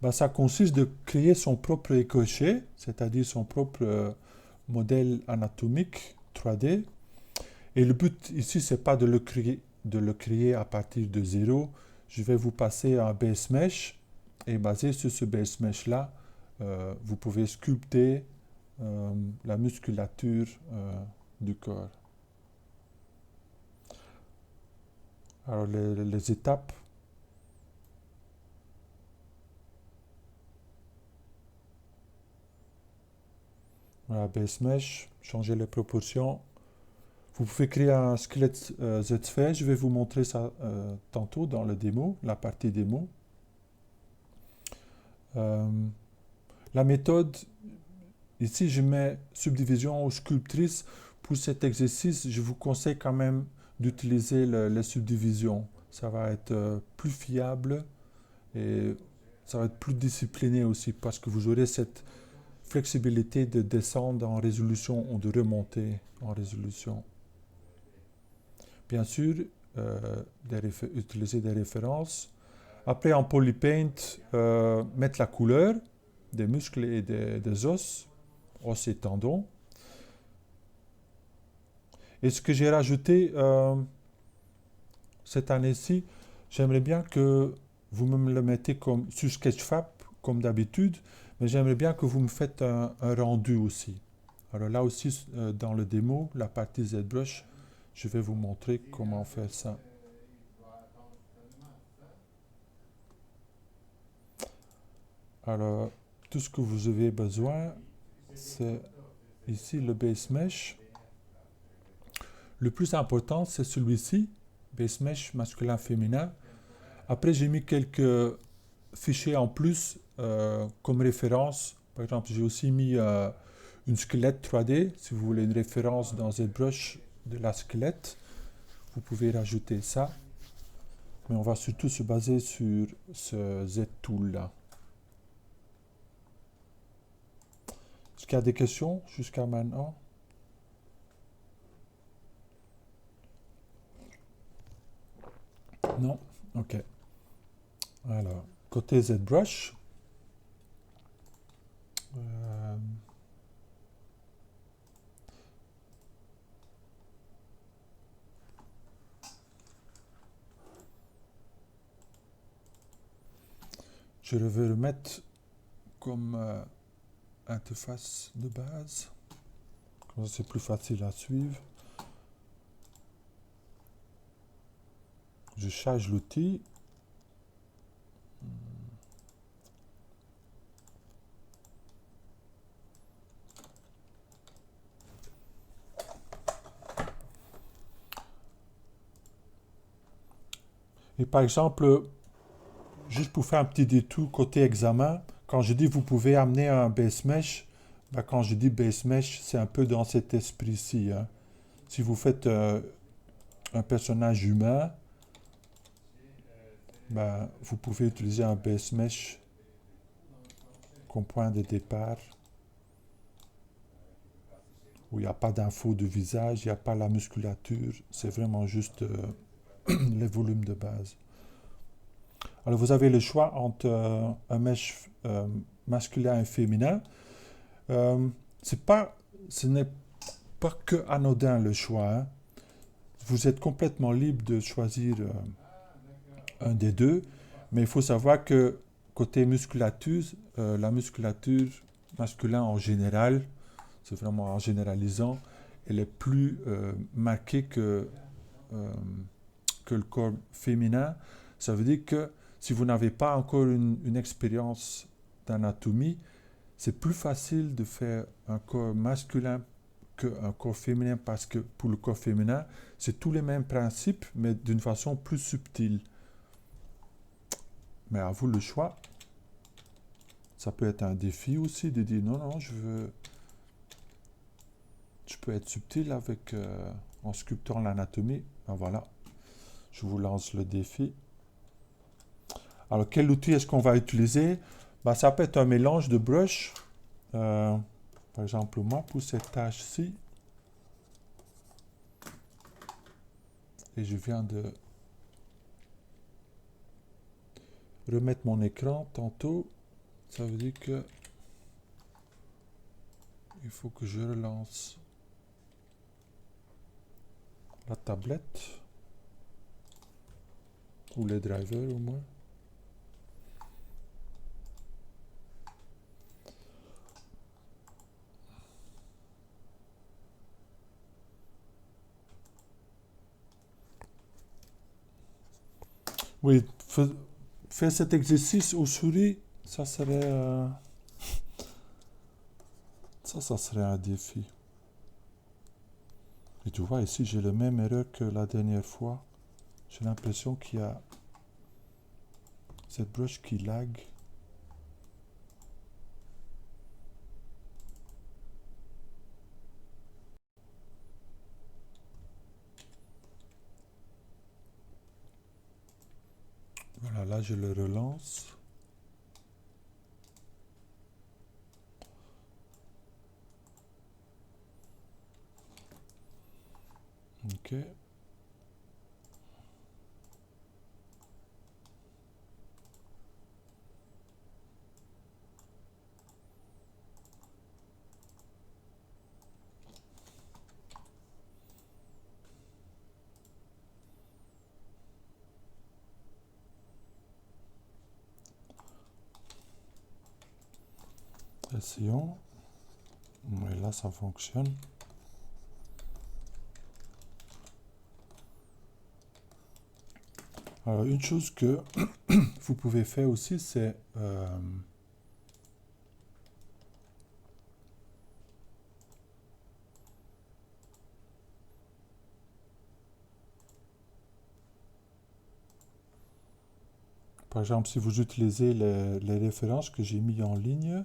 Speaker 1: Ben, ça consiste de créer son propre écochet, c'est-à-dire son propre modèle anatomique 3D. Et le but ici, c'est pas de le créer à partir de zéro. Je vais vous passer un base mesh et basé sur ce base mesh là, vous pouvez sculpter la musculature du corps. Alors les étapes. Voilà, base mesh, changer les proportions. Vous pouvez créer un squelette Z-Sphere. Je vais vous montrer ça tantôt dans la démo, la partie démo. La méthode, ici je mets subdivision ou sculptrice. Pour cet exercice, je vous conseille quand même d'utiliser les subdivisions. Ça va être plus fiable et ça va être plus discipliné aussi parce que vous aurez cette flexibilité de descendre en résolution ou de remonter en résolution. Bien sûr, utiliser des références. Après, en Polypaint, mettre la couleur des muscles et des os et tendons. Et ce que j'ai rajouté cette année-ci, j'aimerais bien que vous me le mettez comme sur Sketchfab, comme d'habitude, mais j'aimerais bien que vous me faites un rendu aussi. Alors là aussi, dans le démo, la partie ZBrush, je vais vous montrer comment faire ça. Alors, tout ce que vous avez besoin, c'est ici le Base Mesh. Le plus important, c'est celui-ci, Base Mesh masculin-féminin. Après, j'ai mis quelques fichiers en plus comme référence. Par exemple, j'ai aussi mis une squelette 3D. Si vous voulez une référence dans ZBrush de la squelette, vous pouvez rajouter ça. Mais on va surtout se baser sur ce Z-Tool là. Est-ce qu'il y a des questions jusqu'à maintenant? Non? Ok. Alors, côté ZBrush, je vais le mettre comme interface de base. Comme ça, c'est plus facile à suivre. Je charge l'outil. Et par exemple, juste pour faire un petit détour côté examen, quand je dis vous pouvez amener un base mesh, ben quand je dis base mesh, c'est un peu dans cet esprit-ci. Hein. Si vous faites un personnage humain, ben, vous pouvez utiliser un base mesh comme point de départ, où il n'y a pas d'infos de visage, il n'y a pas la musculature, c'est vraiment juste les volumes de base. Alors vous avez le choix entre un mesh masculin et féminin. Ce n'est pas que anodin le choix. Hein. Vous êtes complètement libre de choisir un des deux, mais il faut savoir que côté musculature, la musculature masculin en général, c'est vraiment en généralisant, elle est plus marquée que le corps féminin. Ça veut dire que si vous n'avez pas encore une expérience d'anatomie, c'est plus facile de faire un corps masculin qu'un corps féminin parce que pour le corps féminin, c'est tous les mêmes principes, mais d'une façon plus subtile. Mais à vous le choix. Ça peut être un défi aussi de dire non, non, je peux être subtil avec en sculptant l'anatomie. Ben voilà, je vous lance le défi. Alors, quel outil est-ce qu'on va utiliser? Ben, ça peut être un mélange de brush. Par exemple, moi, pour cette tâche-ci, et je viens de remettre mon écran tantôt, ça veut dire que il faut que je relance la tablette, ou les drivers au moins. Oui, faire cet exercice aux souris, ça serait, ça serait un défi. Et tu vois, ici, j'ai le même erreur que la dernière fois. J'ai l'impression qu'il y a cette brush qui lag. Voilà, là, je le relance. Ok. Essayons. Et là, ça fonctionne. Alors, une chose que vous pouvez faire aussi, c'est par exemple, si vous utilisez les références que j'ai mis en ligne,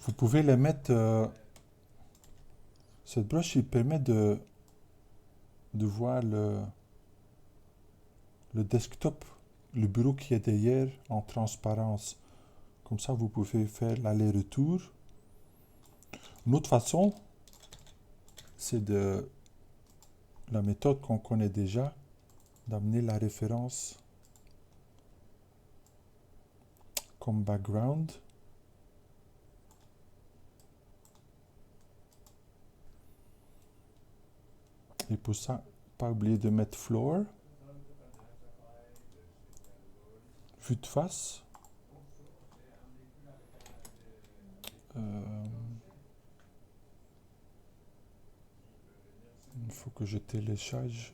Speaker 1: vous pouvez les mettre. Cette broche, il permet de voir le desktop, le bureau qui est derrière en transparence. Comme ça, vous pouvez faire l'aller-retour. Une autre façon, c'est de la méthode qu'on connaît déjà, d'amener la référence comme background. Et pour ça, pas oublier de mettre floor, vue de face. Il faut que je télécharge.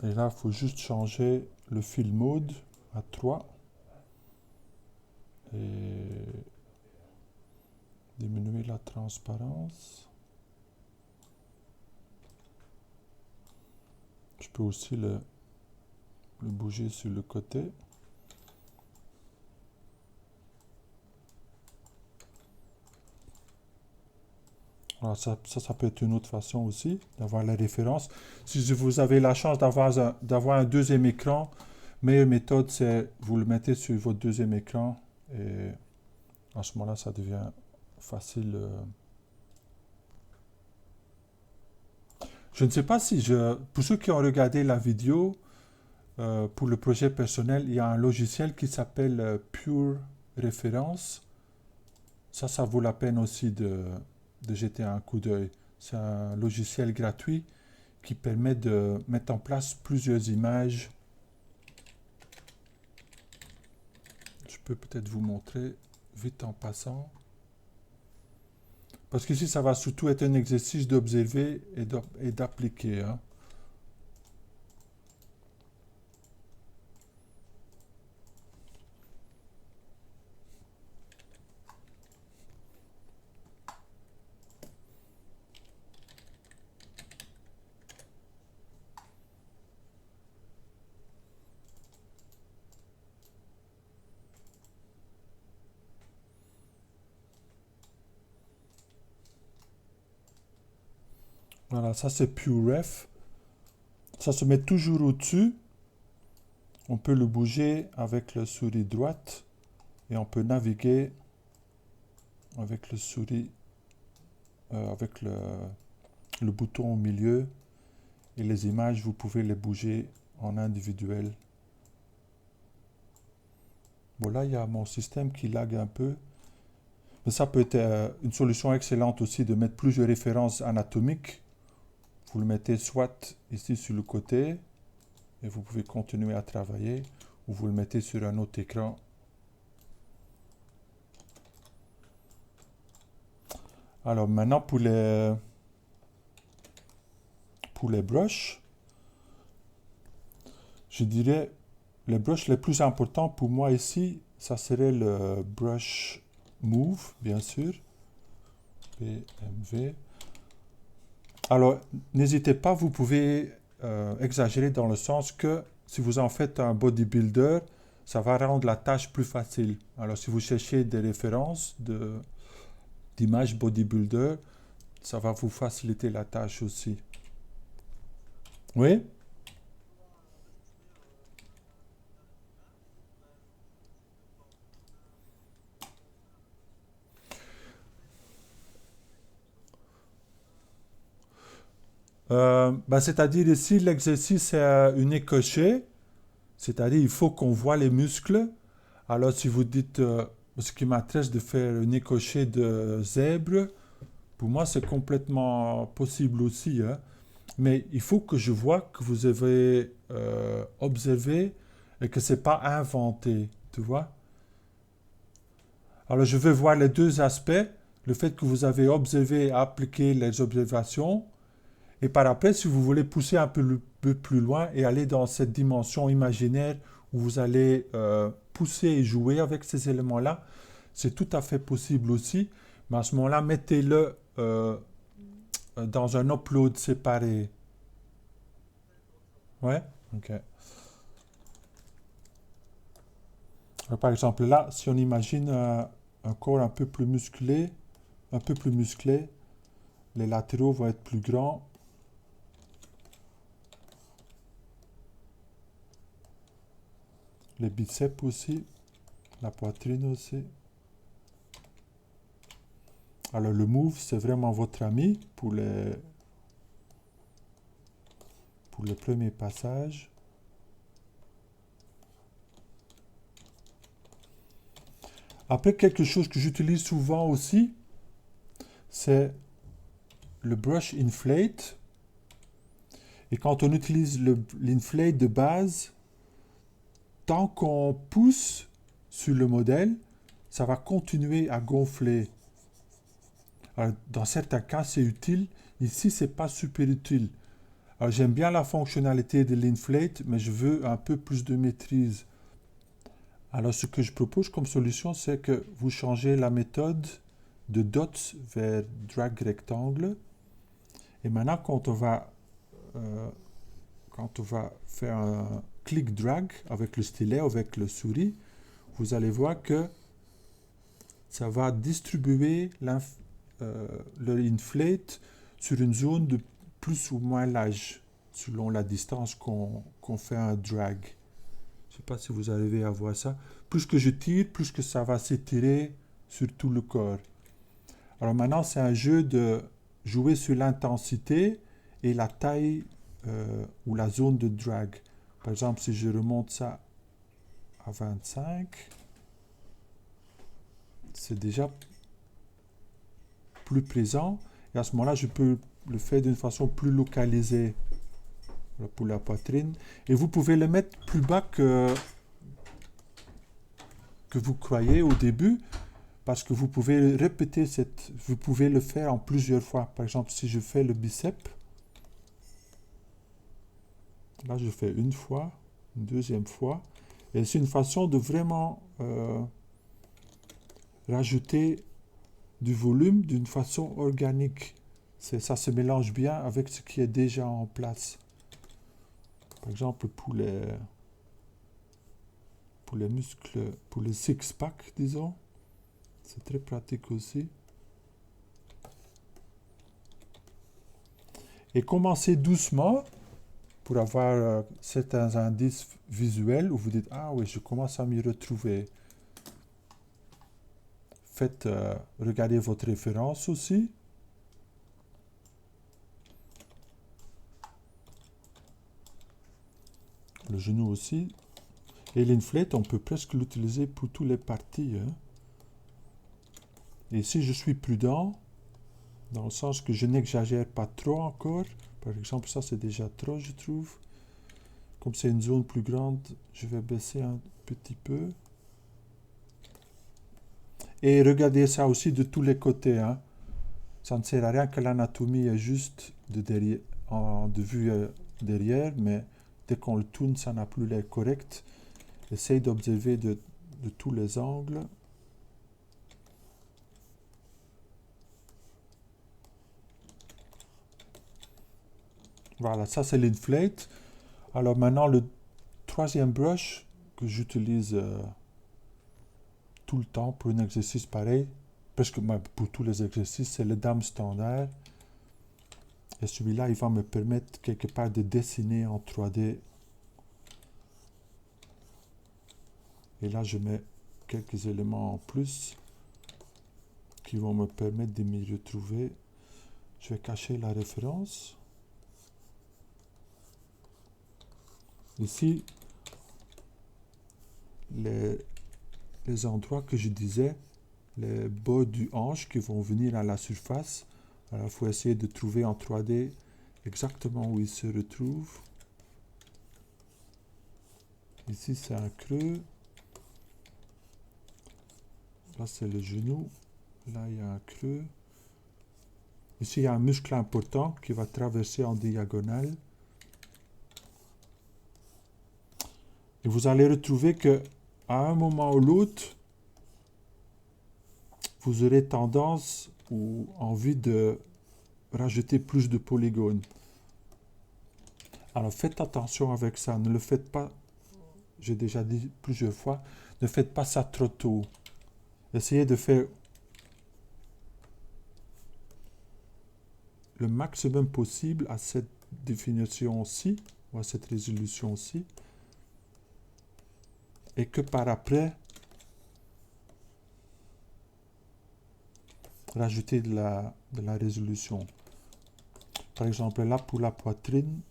Speaker 1: Et là, il faut juste changer le fill mode à 3 et diminuer la transparence. Je peux aussi le bouger sur le côté. Alors ça peut être une autre façon aussi d'avoir la référence. Si vous avez la chance d'avoir un deuxième écran, meilleure méthode, c'est vous le mettez sur votre deuxième écran et à ce moment-là, ça devient facile. Je ne sais pas si pour ceux qui ont regardé la vidéo, pour le projet personnel, il y a un logiciel qui s'appelle Pure Reference. Ça vaut la peine aussi de jeter un coup d'œil. C'est un logiciel gratuit qui permet de mettre en place plusieurs images. Je peux peut-être vous montrer vite en passant. Parce qu'ici, ça va surtout être un exercice d'observer et d'appliquer. Hein. Voilà, ça c'est PureRef. Ça se met toujours au-dessus. On peut le bouger avec la souris droite et on peut naviguer avec le souris, avec le bouton au milieu. Et les images, vous pouvez les bouger en individuel. Bon, là, il y a mon système qui lag un peu. Mais ça peut être une solution excellente aussi de mettre plusieurs références anatomiques. Vous le mettez soit ici sur le côté et vous pouvez continuer à travailler, ou vous le mettez sur un autre écran. Alors maintenant pour les brushes, je dirais les brushes les plus importants pour moi ici, ça serait le brush move, bien sûr, BMV. Alors, n'hésitez pas, vous pouvez exagérer dans le sens que si vous en faites un bodybuilder, ça va rendre la tâche plus facile. Alors, si vous cherchez des références d'images bodybuilder, ça va vous faciliter la tâche aussi. Oui? C'est-à-dire ici, l'exercice est une écochée, c'est-à-dire il faut qu'on voit les muscles. Alors si vous dites, ce qui m'intéresse de faire une écochée de zèbre, pour moi c'est complètement possible aussi, hein. Mais il faut que je vois que vous avez observé et que c'est pas inventé, tu vois. Alors je veux voir les deux aspects, le fait que vous avez observé et appliqué les observations, et par après, si vous voulez pousser un peu plus loin et aller dans cette dimension imaginaire où vous allez pousser et jouer avec ces éléments-là, c'est tout à fait possible aussi. Mais à ce moment-là, mettez-le dans un upload séparé. Ouais? Ok. Alors, par exemple, là, si on imagine un corps un peu plus musclé, les latéraux vont être plus grands. Les biceps aussi, la poitrine aussi. Alors le move, c'est vraiment votre ami pour le premier passage. Après, quelque chose que j'utilise souvent aussi, c'est le brush inflate. Et quand on utilise l'inflate de base, tant qu'on pousse sur le modèle, ça va continuer à gonfler. Alors, dans certains cas, c'est utile. Ici, c'est pas super utile. Alors, j'aime bien la fonctionnalité de l'inflate, mais je veux un peu plus de maîtrise. Alors, ce que je propose comme solution, c'est que vous changez la méthode de dots vers drag rectangle. Et maintenant, quand on va faire un click drag avec le stylet, avec le souris, vous allez voir que ça va distribuer le inflate sur une zone de plus ou moins large, selon la distance qu'on fait un drag. Je ne sais pas si vous arrivez à voir ça. Plus que je tire, plus que ça va s'étirer sur tout le corps. Alors maintenant, c'est un jeu de jouer sur l'intensité et la taille ou la zone de drag. Par exemple, si je remonte ça à 25, c'est déjà plus présent. Et à ce moment-là, je peux le faire d'une façon plus localisée pour la poitrine. Et vous pouvez le mettre plus bas que vous croyez au début, parce que vous pouvez répéter vous pouvez le faire en plusieurs fois. Par exemple, si je fais le biceps, là je fais une fois, une deuxième fois, et c'est une façon de vraiment rajouter du volume d'une façon organique. Ça se mélange bien avec ce qui est déjà en place. Par exemple, pour les muscles, pour les six-pack, disons, c'est très pratique aussi. Et commencez doucement pour avoir certains indices visuels où vous dites « Ah oui, je commence à m'y retrouver ». Regardez votre référence aussi. Le genou aussi. Et l'inflate, on peut presque l'utiliser pour toutes les parties, hein. Et si je suis prudent, dans le sens que je n'exagère pas trop encore, par exemple, ça c'est déjà trop, je trouve. Comme c'est une zone plus grande, je vais baisser un petit peu. Et regardez ça aussi de tous les côtés, hein. Ça ne sert à rien que l'anatomie est juste de vue derrière, mais dès qu'on le tourne, ça n'a plus l'air correct. Essaye d'observer de tous les angles. Voilà, ça c'est l'inflate. Alors maintenant, le troisième brush que j'utilise tout le temps pour un exercice pareil, presque pour tous les exercices, c'est le dame standard. Et celui-là, il va me permettre quelque part de dessiner en 3D. Et là, je mets quelques éléments en plus qui vont me permettre de m'y retrouver. Je vais cacher la référence. Ici, les endroits que je disais, les bas du hanche qui vont venir à la surface. Alors, il faut essayer de trouver en 3D exactement où ils se retrouvent. Ici, c'est un creux. Là, c'est le genou. Là, il y a un creux. Ici, il y a un muscle important qui va traverser en diagonale. Et vous allez retrouver que à un moment ou l'autre, vous aurez tendance ou envie de rajouter plus de polygones. Alors faites attention avec ça, ne le faites pas, j'ai déjà dit plusieurs fois, ne faites pas ça trop tôt. Essayez de faire le maximum possible à cette définition-ci, ou à cette résolution-ci, et que par après, rajouter de la résolution. Par exemple, là, pour la poitrine,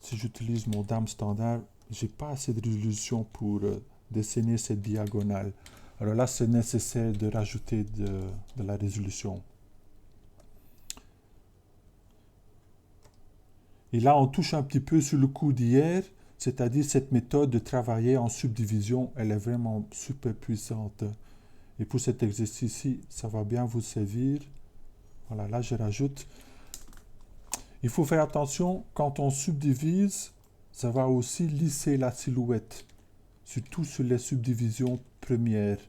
Speaker 1: si j'utilise mon dame standard, j'ai pas assez de résolution pour dessiner cette diagonale. Alors là, c'est nécessaire de rajouter de la résolution. Et là, on touche un petit peu sur le coup d'hier, c'est-à-dire cette méthode de travailler en subdivision, elle est vraiment super puissante. Et pour cet exercice-ci, ça va bien vous servir. Voilà, là, je rajoute. Il faut faire attention, quand on subdivise, ça va aussi lisser la silhouette, surtout sur les subdivisions premières.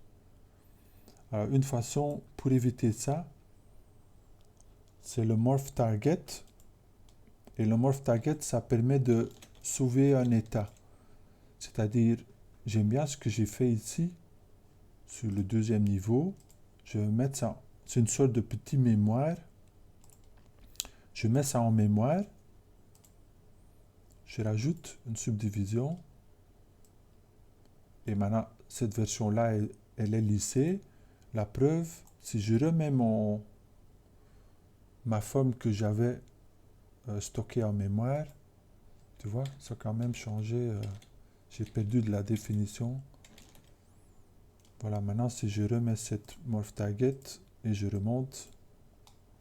Speaker 1: Alors, une façon pour éviter ça, c'est le Morph Target. Et le Morph Target, ça permet de sauver un état. C'est-à-dire, j'aime bien ce que j'ai fait ici, sur le deuxième niveau. Je vais mettre ça, c'est une sorte de petit mémoire. Je mets ça en mémoire. Je rajoute une subdivision. Et maintenant, cette version-là, elle est lissée. La preuve, si je remets ma forme que j'avais stockée en mémoire, tu vois, ça a quand même changé. J'ai perdu de la définition. Voilà, maintenant, si je remets cette Morph Target et je remonte,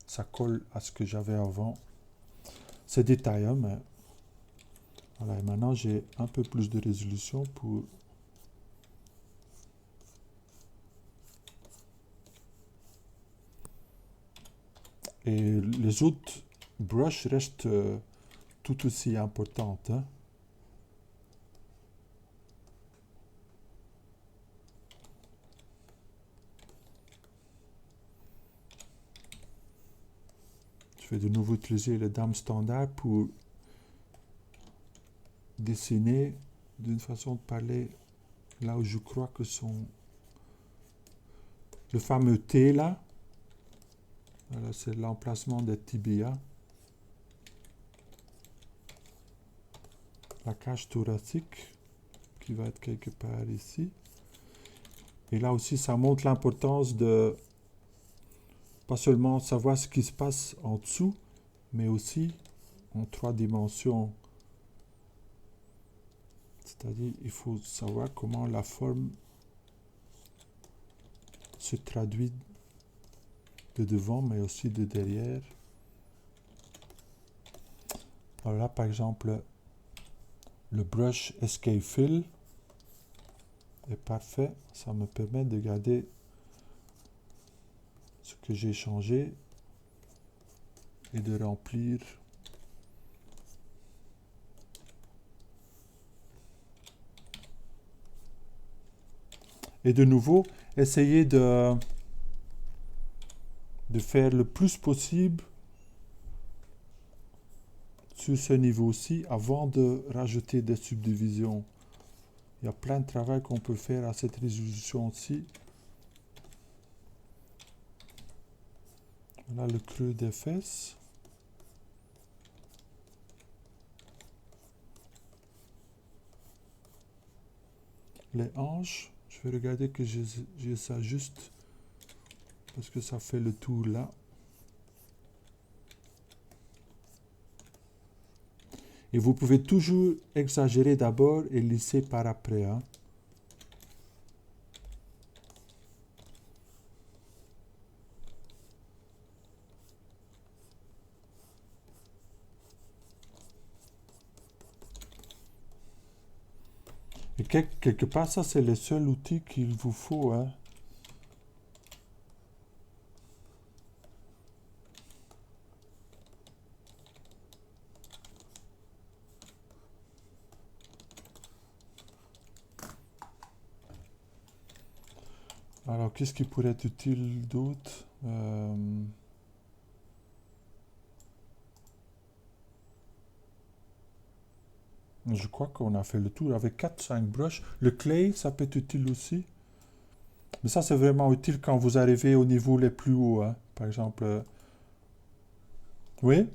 Speaker 1: ça colle à ce que j'avais avant. C'est détaillé, mais voilà, et maintenant j'ai un peu plus de résolution pour et les autres brushes restent tout aussi importantes. Hein. Je vais de nouveau utiliser le dame standard pour dessiner d'une façon de parler là où je crois que sont le fameux T là. Voilà, c'est l'emplacement des tibias. La cage thoracique qui va être quelque part ici. Et là aussi, ça montre l'importance de pas seulement savoir ce qui se passe en dessous, mais aussi en 3 dimensions. C'est-à-dire, il faut savoir comment la forme se traduit de devant, mais aussi de derrière. Alors là, par exemple, le brush Escape Fill est parfait. Ça me permet de garder ce que j'ai changé et de remplir. Et de nouveau, essayez de faire le plus possible sur ce niveau-ci avant de rajouter des subdivisions. Il y a plein de travail qu'on peut faire à cette résolution-ci. Là, le creux des fesses. Les hanches. Je vais regarder que j'ai ça juste parce que ça fait le tour là. Et vous pouvez toujours exagérer d'abord et lisser par après. Hein. Et quelque part, ça, c'est le seul outil qu'il vous faut. Hein. Alors, qu'est-ce qui pourrait être utile d'autre Je crois qu'on a fait le tour avec 4-5 brushes. Le clay, ça peut être utile aussi. Mais ça, c'est vraiment utile quand vous arrivez au niveau les plus hauts. Hein. Par exemple. Oui?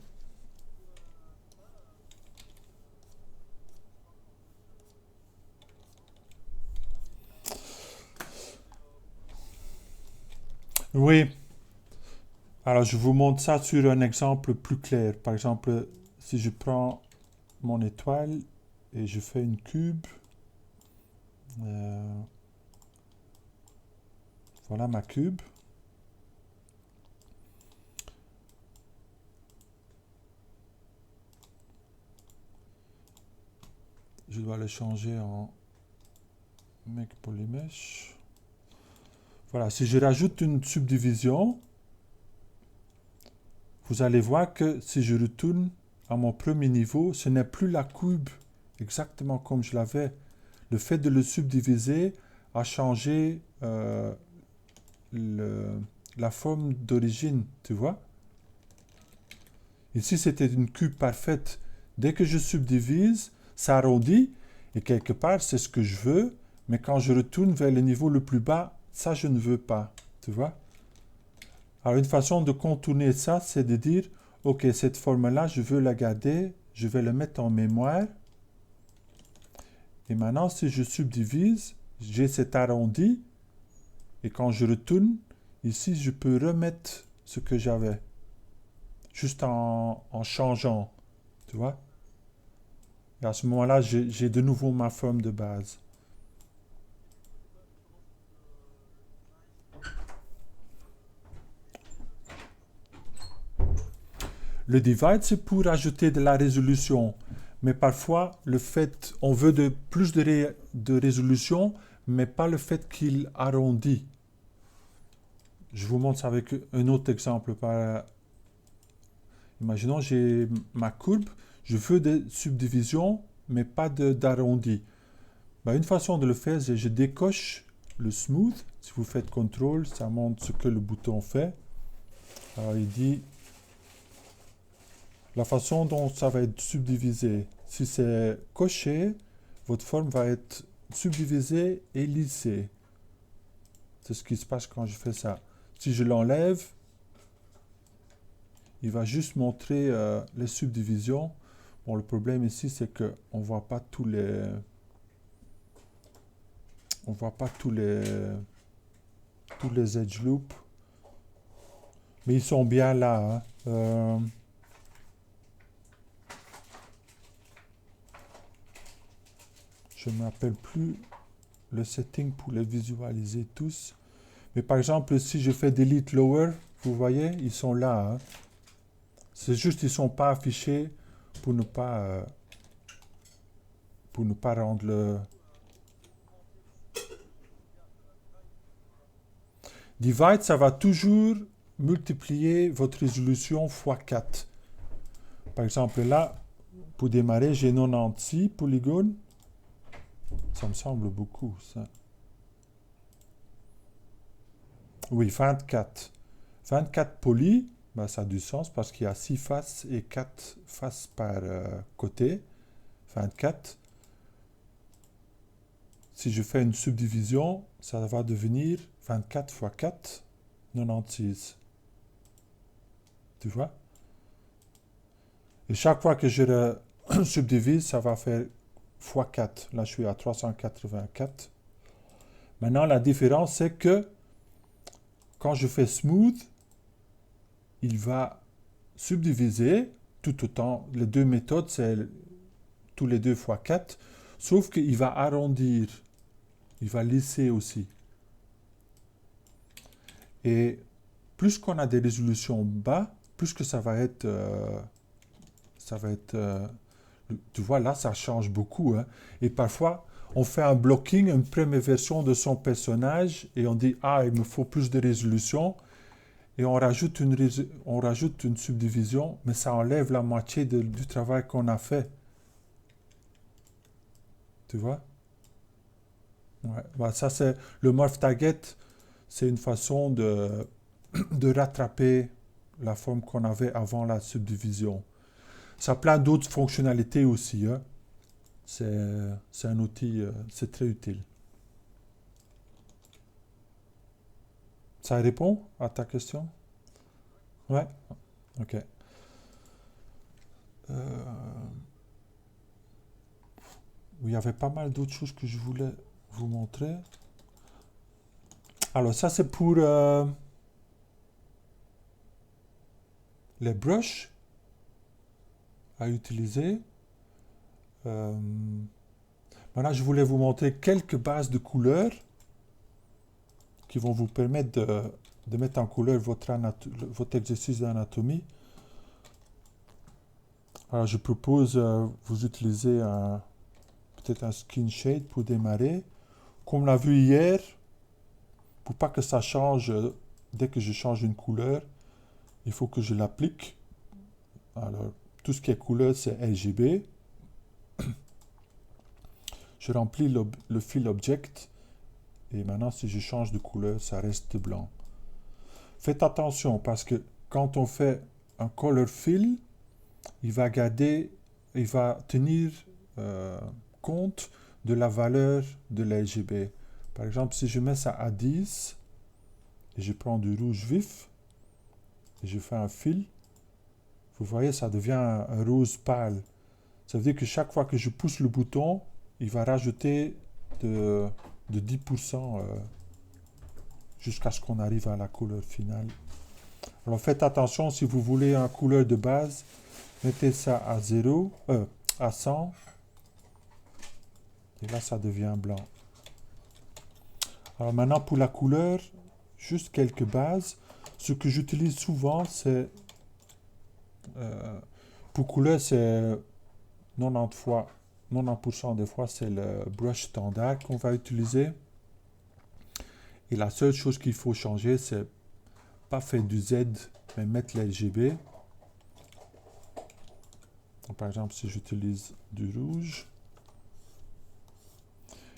Speaker 1: Oui. Alors, je vous montre ça sur un exemple plus clair. Par exemple, si je prends mon étoile et je fais une cube. Voilà ma cube. Je dois le changer en Make Polymesh. Voilà, si je rajoute une subdivision, vous allez voir que si je retourne à mon premier niveau, ce n'est plus la cube exactement comme je l'avais. Le fait de le subdiviser a changé la forme d'origine, tu vois. Ici, c'était une cube parfaite. Dès que je subdivise, ça arrondit, et quelque part, c'est ce que je veux, mais quand je retourne vers le niveau le plus bas, ça, je ne veux pas, tu vois. Alors, une façon de contourner ça, c'est de dire, ok, cette forme-là, je veux la garder, je vais la mettre en mémoire, et maintenant, si je subdivise, j'ai cet arrondi, et quand je retourne, ici, je peux remettre ce que j'avais, juste en changeant, tu vois. Et à ce moment-là, j'ai de nouveau ma forme de base. Le divide, c'est pour ajouter de la résolution. Mais parfois, le fait, on veut plus de résolution, mais pas le fait qu'il arrondit. Je vous montre ça avec un autre exemple. Imaginons, j'ai ma courbe, je veux des subdivisions, mais pas d'arrondi. Une façon de le faire, c'est que je décoche le smooth. Si vous faites CTRL, ça montre ce que le bouton fait. Alors, il dit la façon dont ça va être subdivisé. Si c'est coché, votre forme va être subdivisée et lissée. C'est ce qui se passe quand je fais ça. Si je l'enlève, il va juste montrer les subdivisions. Bon, le problème ici, c'est qu'on ne voit pas tous les... On voit pas tous les edge loops. Mais ils sont bien là. Hein. Je ne m'appelle plus le setting pour les visualiser tous. Mais par exemple, si je fais delete lower, vous voyez, ils sont là. Hein. C'est juste qu'ils ne sont pas affichés pour ne pas rendre le... Divide, ça va toujours multiplier votre résolution x 4. Par exemple, là, pour démarrer, j'ai 96 polygones. Ça me semble beaucoup, ça. Oui, 24. 24 poly, ça a du sens parce qu'il y a 6 faces et 4 faces par côté. 24. Si je fais une subdivision, ça va devenir 24 x 4, 96. Tu vois? Et chaque fois que je subdivise, ça va faire x 4. Là, je suis à 384. Maintenant, la différence, c'est que quand je fais smooth, il va subdiviser tout autant. Les deux méthodes, c'est tous les 2 fois 4, sauf qu'il va arrondir, il va lisser aussi. Et plus qu'on a des résolutions bas, plus que ça va être, tu vois, là, ça change beaucoup, hein. Et parfois, on fait un blocking, une première version de son personnage, et on dit, ah, il me faut plus de résolution, et on rajoute une subdivision, mais ça enlève la moitié du travail qu'on a fait. Tu vois? Ouais. Bah, ça, c'est le morph target, c'est une façon de rattraper la forme qu'on avait avant la subdivision. Ça a plein d'autres fonctionnalités aussi, hein. C'est un outil, c'est très utile. Ça répond à ta question? Ouais, ok. Il y avait pas mal d'autres choses que je voulais vous montrer. Alors ça c'est pour les brushes à utiliser. Maintenant je voulais vous montrer quelques bases de couleurs qui vont vous permettre de mettre en couleur votre exercice d'anatomie. Alors je propose vous utiliser peut-être un skin shade pour démarrer. Comme on l'a vu hier, pour pas que ça change dès que je change une couleur, il faut que je l'applique. Alors tout ce qui est couleur c'est RGB. Je remplis le fil object et maintenant si je change de couleur ça reste blanc. Faites attention parce que quand on fait un color fill, il va tenir compte de la valeur de l'RGB. Par exemple, si je mets ça à 10 et je prends du rouge vif et je fais un fil, vous voyez, ça devient un rose pâle. Ça veut dire que chaque fois que je pousse le bouton, il va rajouter de 10% jusqu'à ce qu'on arrive à la couleur finale. Alors faites attention, si vous voulez une couleur de base, mettez ça à 0, à 100, et là ça devient blanc. Alors maintenant pour la couleur, juste quelques bases. Ce que j'utilise souvent, c'est pour couleur, c'est 90% des fois, c'est le brush standard qu'on va utiliser. Et la seule chose qu'il faut changer, c'est pas faire du Z, mais mettre l'RGB. Par exemple, si j'utilise du rouge.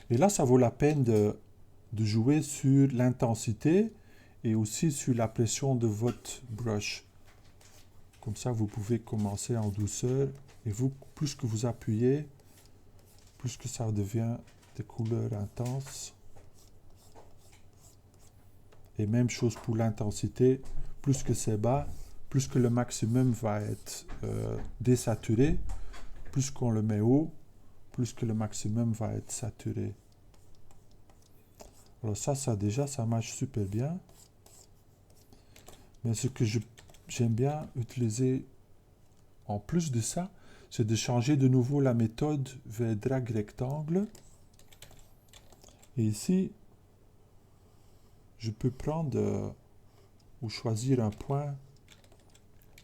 Speaker 1: Et là, ça vaut la peine de jouer sur l'intensité et aussi sur la pression de votre brush. Comme ça, vous pouvez commencer en douceur. Et plus que vous appuyez, plus que ça devient des couleurs intenses. Et même chose pour l'intensité, plus que c'est bas, plus que le maximum va être désaturé, plus qu'on le met haut, plus que le maximum va être saturé. Alors ça déjà, ça marche super bien. Mais ce que j'aime bien utiliser en plus de ça, c'est de changer de nouveau la méthode vers drag rectangle. Et ici, je peux prendre ou choisir un point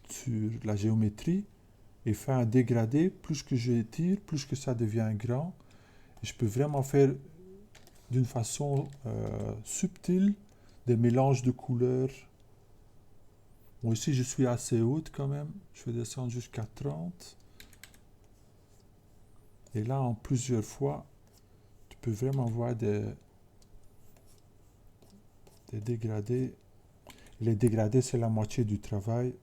Speaker 1: sur la géométrie et faire un dégradé. Plus que je étire, plus que ça devient grand. Et je peux vraiment faire d'une façon subtile des mélanges de couleurs. Bon, ici, je suis assez haute quand même. Je vais descendre jusqu'à 30. Et là, en plusieurs fois, tu peux vraiment voir des dégradés. Les dégradés, c'est la moitié du travail.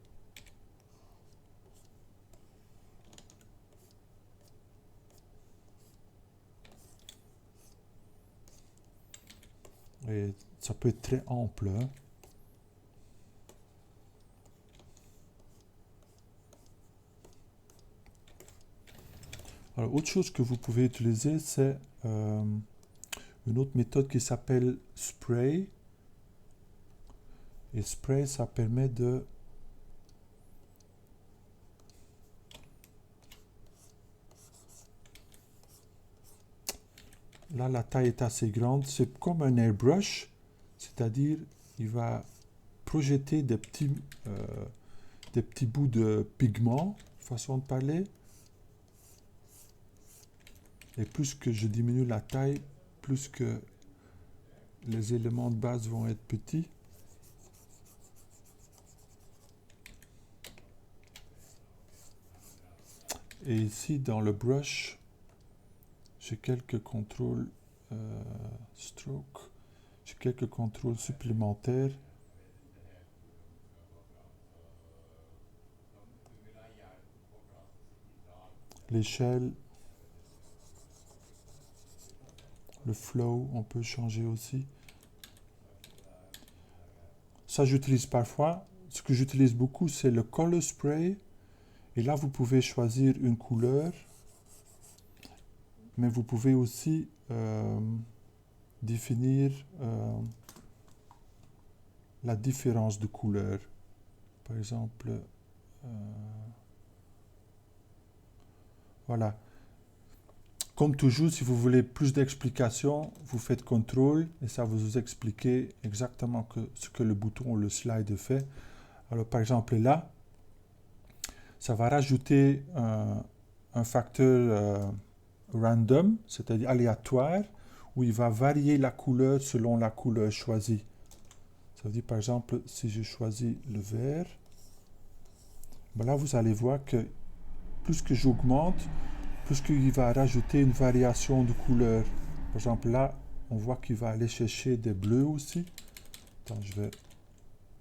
Speaker 1: Et ça peut être très ample, hein. Alors, autre chose que vous pouvez utiliser, c'est une autre méthode qui s'appelle Spray. Et Spray, ça permet de Là, la taille est assez grande. C'est comme un airbrush, c'est-à-dire il va projeter des petits bouts de pigments, façon de parler. Et plus que je diminue la taille, plus que les éléments de base vont être petits. Et ici, dans le brush, j'ai quelques contrôles stroke. J'ai quelques contrôles supplémentaires. L'échelle, le flow, on peut changer aussi. Ça, j'utilise parfois. Ce que j'utilise beaucoup, c'est le color spray. Et là, vous pouvez choisir une couleur. Mais vous pouvez aussi définir la différence de couleur. Par exemple, voilà. Comme toujours, si vous voulez plus d'explications, vous faites CTRL et ça va vous expliquer exactement ce que le bouton ou le slide fait. Alors, par exemple, là, ça va rajouter un facteur random, c'est-à-dire aléatoire, où il va varier la couleur selon la couleur choisie. Ça veut dire, par exemple, si je choisis le vert, ben là, vous allez voir que plus que j'augmente, plus qu'il va rajouter une variation de couleur. Par exemple, là, on voit qu'il va aller chercher des bleus aussi. Attends, je vais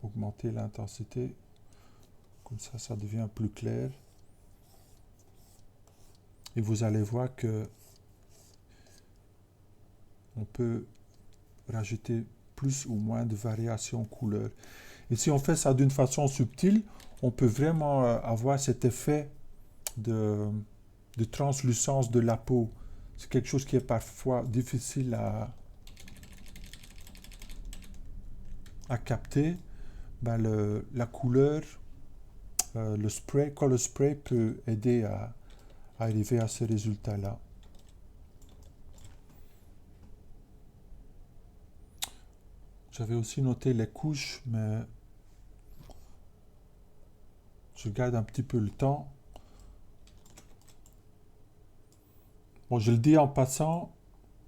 Speaker 1: augmenter l'intensité. Comme ça devient plus clair. Et vous allez voir que on peut rajouter plus ou moins de variations couleur. Et si on fait ça d'une façon subtile, on peut vraiment avoir cet effet de translucence de la peau. C'est quelque chose qui est parfois difficile à capter. Ben la couleur, le spray, color spray peut aider à arriver à ce résultat-là. J'avais aussi noté les couches, mais je garde un petit peu le temps. Bon, je le dis en passant,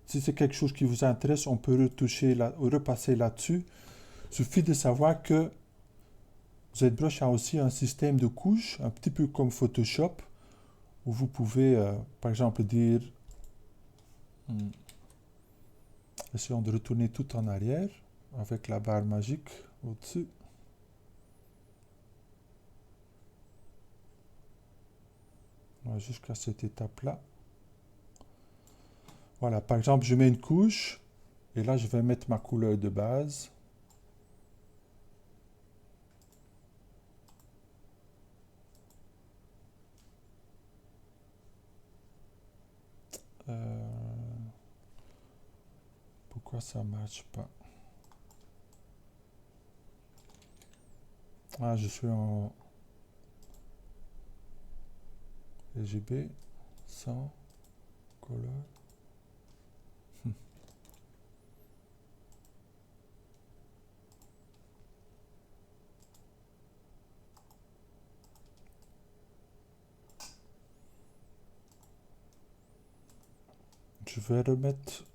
Speaker 1: si c'est quelque chose qui vous intéresse, on peut repasser là-dessus. Il suffit de savoir que ZBrush a aussi un système de couches, un petit peu comme Photoshop, où vous pouvez, par exemple, dire, essayons de retourner tout en arrière, avec la barre magique au-dessus. Jusqu'à cette étape-là. Voilà, par exemple, je mets une couche, et là, je vais mettre ma couleur de base. Pourquoi ça ne marche pas? Ah, je suis en RGB, sans color. Je vais remettre...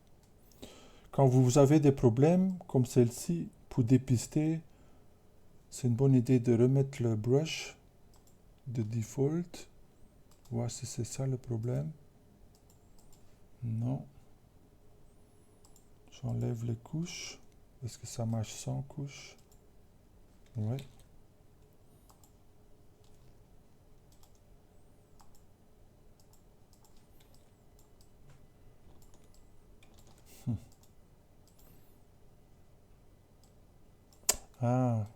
Speaker 1: Quand vous avez des problèmes comme celle-ci, pour dépister, c'est une bonne idée de remettre le brush de default. Voir si c'est ça le problème. Non. J'enlève les couches. Est-ce que ça marche sans couche? Ouais. Ah.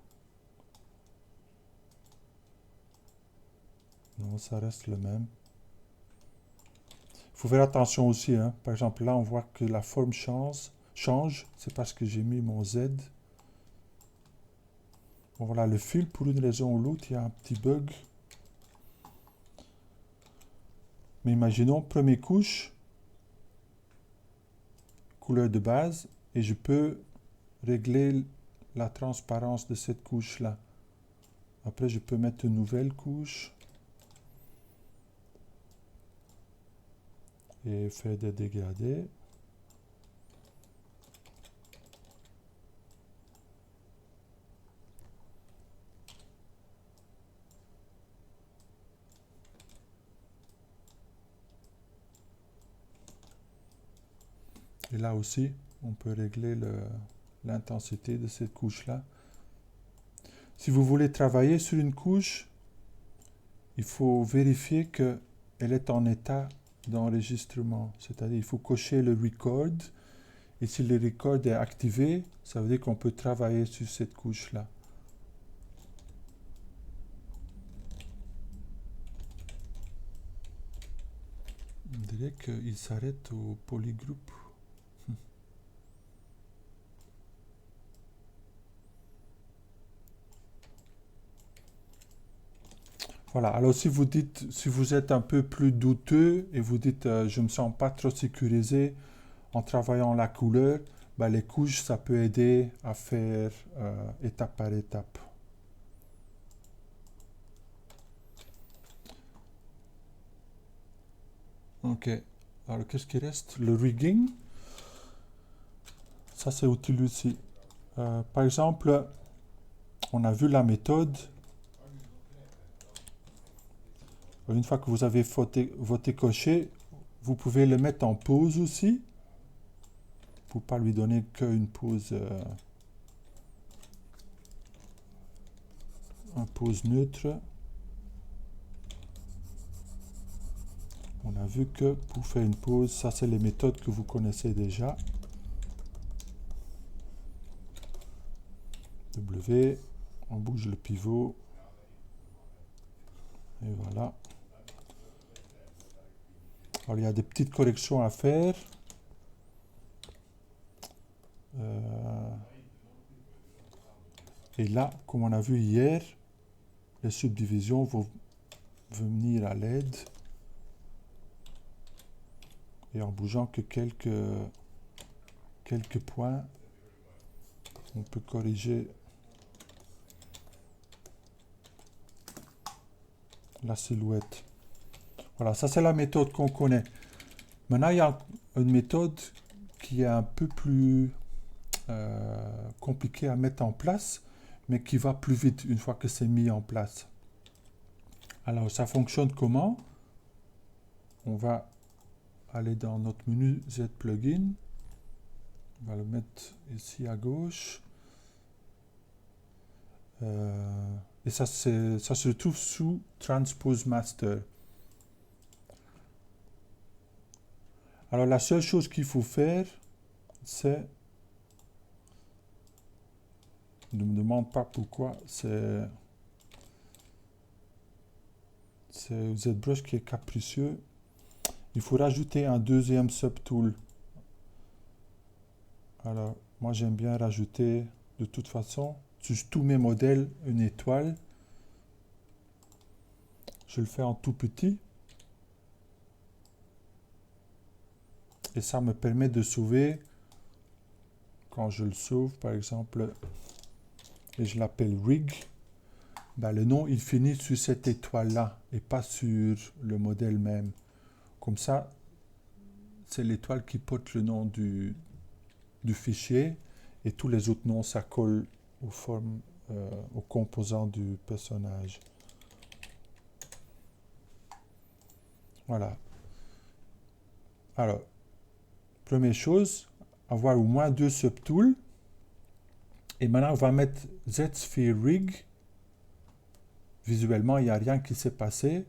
Speaker 1: Non, ça reste le même. Il faut faire attention aussi, hein. Par exemple, là, on voit que la forme change. C'est parce que j'ai mis mon Z. Bon, voilà, le fil, pour une raison ou l'autre, il y a un petit bug. Mais imaginons, première couche. couleur de base et je peux régler la transparence de cette couche-là. Après, je peux mettre une nouvelle couche et faire des dégradés. Et là aussi, on peut régler l'intensité de cette couche-là. Si vous voulez travailler sur une couche, il faut vérifier qu'elle est en état d'enregistrement. C'est-à-dire il faut cocher le record. Et si le record est activé, ça veut dire qu'on peut travailler sur cette couche-là. On dirait qu'il s'arrête au polygroup. Voilà, alors si vous dites, si vous êtes un peu plus douteux et vous dites je ne me sens pas trop sécurisé en travaillant la couleur, ben, les couches ça peut aider à faire étape par étape. Ok, alors qu'est-ce qui reste? Le rigging, ça c'est utile aussi. Par exemple, on a vu la méthode. Une fois que vous avez voté coché, vous pouvez le mettre en pause aussi, pour ne pas lui donner qu'une pause, un pause neutre. On a vu que pour faire une pause, ça c'est les méthodes que vous connaissez déjà. W, on bouge le pivot. Et voilà. Alors il y a des petites corrections à faire. Et là, comme on a vu hier, les subdivisions vont venir à l'aide. Et en bougeant que quelques points, on peut corriger la silhouette. Voilà, ça c'est la méthode qu'on connaît. Maintenant, il y a une méthode qui est un peu plus compliquée à mettre en place, mais qui va plus vite une fois que c'est mis en place. Alors, ça fonctionne comment? On va aller dans notre menu Z plugin. On va le mettre ici à gauche. Et ça se trouve sous Transpose Master. Alors la seule chose qu'il faut faire, c'est... Ne me demande pas pourquoi, c'est ZBrush qui est capricieux. Il faut rajouter un deuxième subtool. Alors, moi j'aime bien rajouter, de toute façon, sur tous mes modèles, une étoile. Je le fais en tout petit. Et ça me permet de sauver, quand je le sauve, par exemple, et je l'appelle Rig, ben, le nom, il finit sur cette étoile-là, et pas sur le modèle même. Comme ça, c'est l'étoile qui porte le nom du fichier, et tous les autres noms, ça colle aux formes, aux composants du personnage. Voilà. Alors, première chose, avoir au moins deux subtools. Et maintenant, on va mettre Z-Sphere Rig. Visuellement, il n'y a rien qui s'est passé.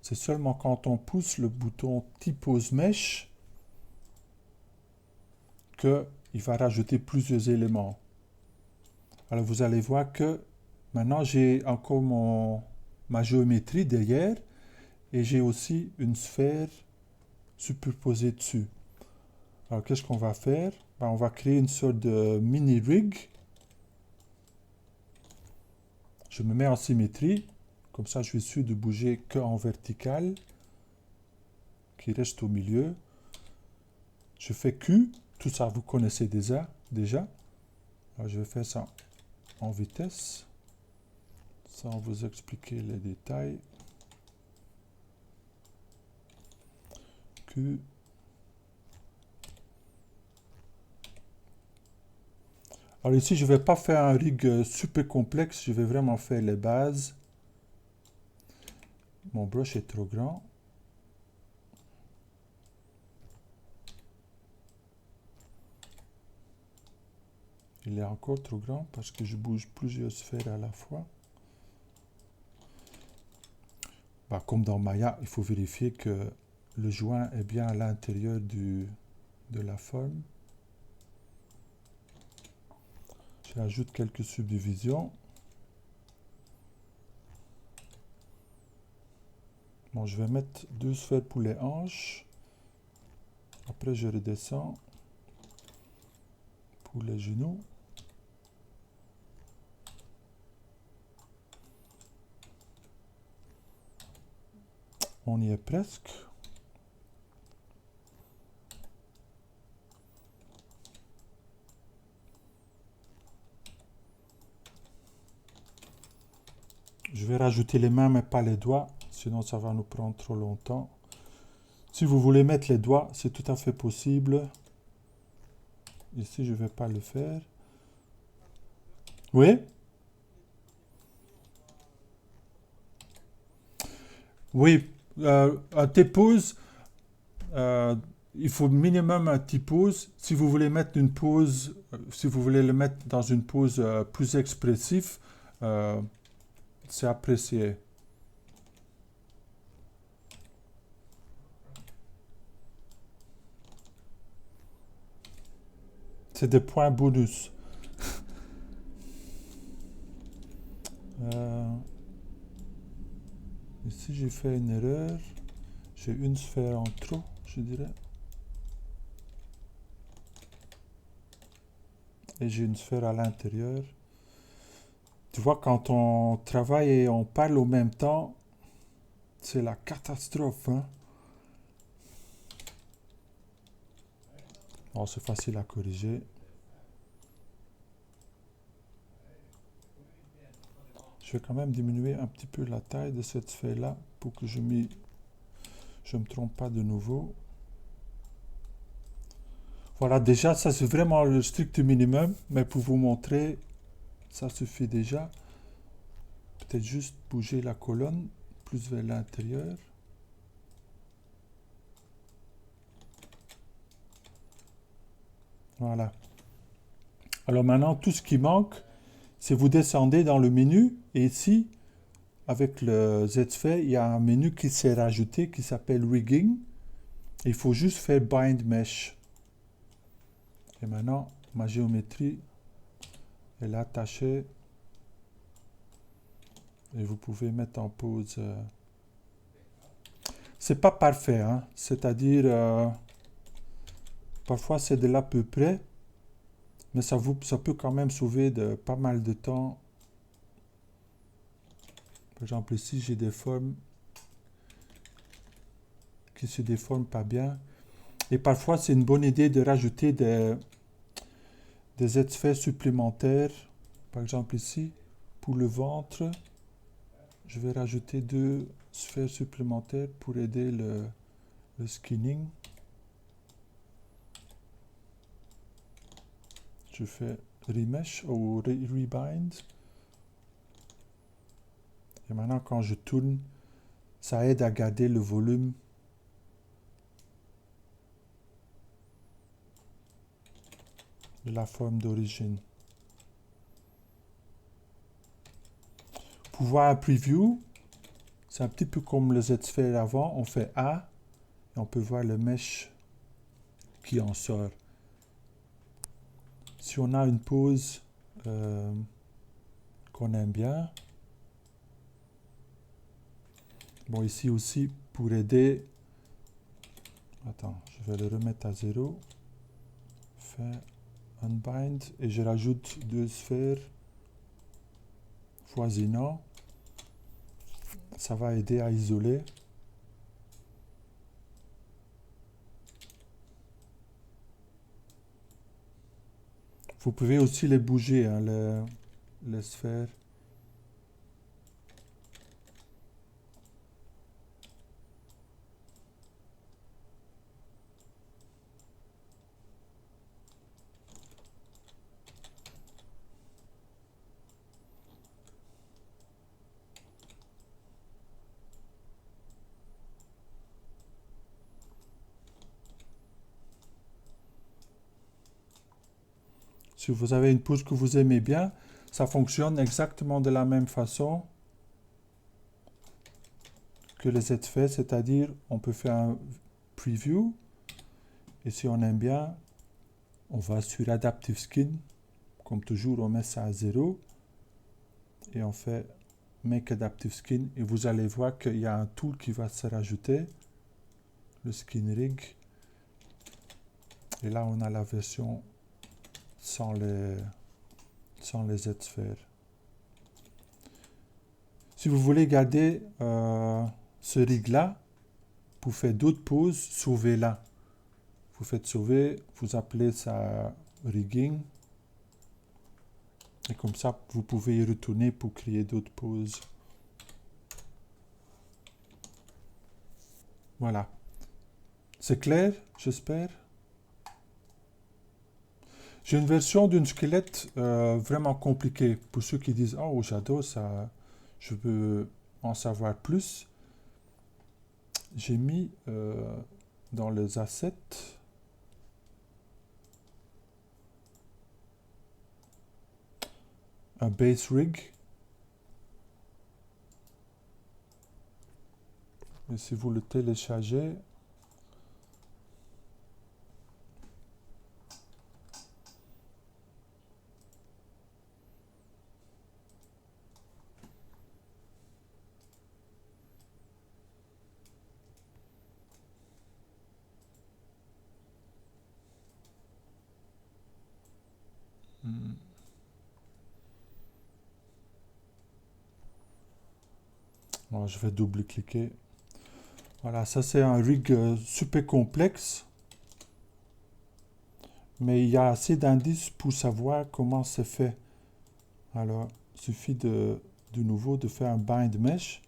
Speaker 1: C'est seulement quand on pousse le bouton Typose Mesh qu'il va rajouter plusieurs éléments. Alors, vous allez voir que maintenant, j'ai encore ma géométrie derrière et j'ai aussi une sphère superposée dessus. Alors, qu'est-ce qu'on va faire? Ben, on va créer une sorte de mini-rig. Je me mets en symétrie. Comme ça, je suis sûr de bouger qu'en vertical, qui reste au milieu. Je fais Q, tout ça, vous connaissez déjà. Alors, je vais faire ça en vitesse, sans vous expliquer les détails. Q. Alors ici, je ne vais pas faire un rig super complexe, je vais vraiment faire les bases. Mon brush est trop grand. Il est encore trop grand parce que je bouge plusieurs sphères à la fois. Bah, comme dans Maya, il faut vérifier que le joint est bien à l'intérieur de la forme. J'ajoute quelques subdivisions. Bon, je vais mettre 2 sphères pour les hanches. Après, je redescends pour les genoux. On y est presque. Je vais rajouter les mains mais pas les doigts, sinon ça va nous prendre trop longtemps. Si vous voulez mettre les doigts, c'est tout à fait possible. Ici, je ne vais pas le faire. Oui? Oui, un T-pose, il faut minimum un T-pose. Si vous voulez mettre une pose, si vous voulez le mettre dans une pose plus expressive, c'est apprécié. C'est des points bonus. Ici, j'ai fait une erreur. J'ai une sphère en trop, je dirais. Et j'ai une sphère à l'intérieur. Tu vois, quand on travaille et on parle au même temps, c'est la catastrophe. Hein? Bon, c'est facile à corriger. Je vais quand même diminuer un petit peu la taille de cette sphère-là pour que je ne me trompe pas de nouveau. Voilà, déjà, ça c'est vraiment le strict minimum, mais pour vous montrer, ça suffit déjà. Peut-être juste bouger la colonne plus vers l'intérieur. Voilà. Alors maintenant, tout ce qui manque, c'est vous descendez dans le menu, et ici, avec le Z-Sphere, il y a un menu qui s'est rajouté qui s'appelle Rigging. Il faut juste faire Bind Mesh. Et maintenant, ma géométrie est attachée. Et vous pouvez mettre en pause. C'est pas parfait, hein? C'est-à-dire, parfois c'est de l'à peu près, mais ça peut quand même sauver de pas mal de temps. Par exemple, ici, j'ai des formes qui se déforment pas bien. Et parfois, c'est une bonne idée de rajouter des Z-sphères supplémentaires. Par exemple, ici, pour le ventre, je vais rajouter 2 sphères supplémentaires pour aider le skinning. Je fais remesh ou rebind. Et maintenant, quand je tourne, ça aide à garder le volume de la forme d'origine. Pour voir un preview, c'est un petit peu comme le Z-Sphere avant. On fait A et on peut voir le mesh qui en sort. Si on a une pose qu'on aime bien, bon, ici aussi, pour aider, attends, je vais le remettre à 0, faire unbind, et je rajoute 2 sphères voisinant. Ça va aider à isoler. Vous pouvez aussi les bouger, hein, les sphères. Si vous avez une pose que vous aimez bien, ça fonctionne exactement de la même façon que les ZFace, c'est-à-dire on peut faire un preview et si on aime bien, on va sur Adaptive Skin, comme toujours on met ça à 0 et on fait Make Adaptive Skin et vous allez voir qu'il y a un tool qui va se rajouter, le Skin Rig, et là on a la version sans les Z-sphères. Si vous voulez garder ce rig là, vous faites d'autres poses, sauvez là. Vous faites sauver, vous appelez ça rigging. Et comme ça, vous pouvez y retourner pour créer d'autres poses. Voilà. C'est clair, j'espère. J'ai une version d'une squelette vraiment compliquée. Pour ceux qui disent « Oh, j'adore ça, je veux en savoir plus », j'ai mis dans les assets un base rig. Et si vous le téléchargez, bon, je vais double-cliquer. Voilà, ça c'est un rig super complexe. Mais il y a assez d'indices pour savoir comment c'est fait. Alors, il suffit de nouveau de faire un bind mesh.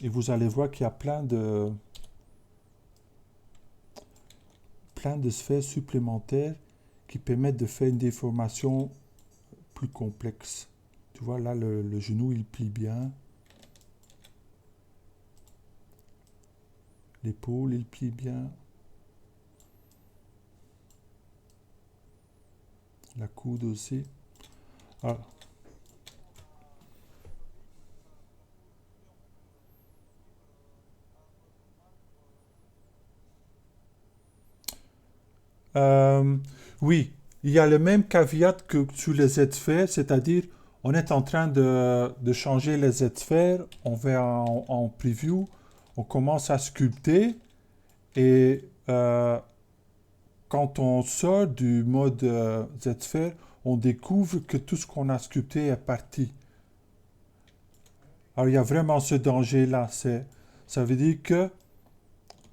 Speaker 1: Et vous allez voir qu'il y a plein de sphères supplémentaires qui permettent de faire une déformation plus complexe. Tu vois, là, le genou, il plie bien. L'épaule, il plie bien. La coude aussi. Ah. Oui, il y a le même caveat que sur les Z-sphères, c'est-à-dire on est en train de changer les Z-sphères, on va en preview, on commence à sculpter et quand on sort du mode Z-sphère, on découvre que tout ce qu'on a sculpté est parti. Alors il y a vraiment ce danger-là. Ça veut dire que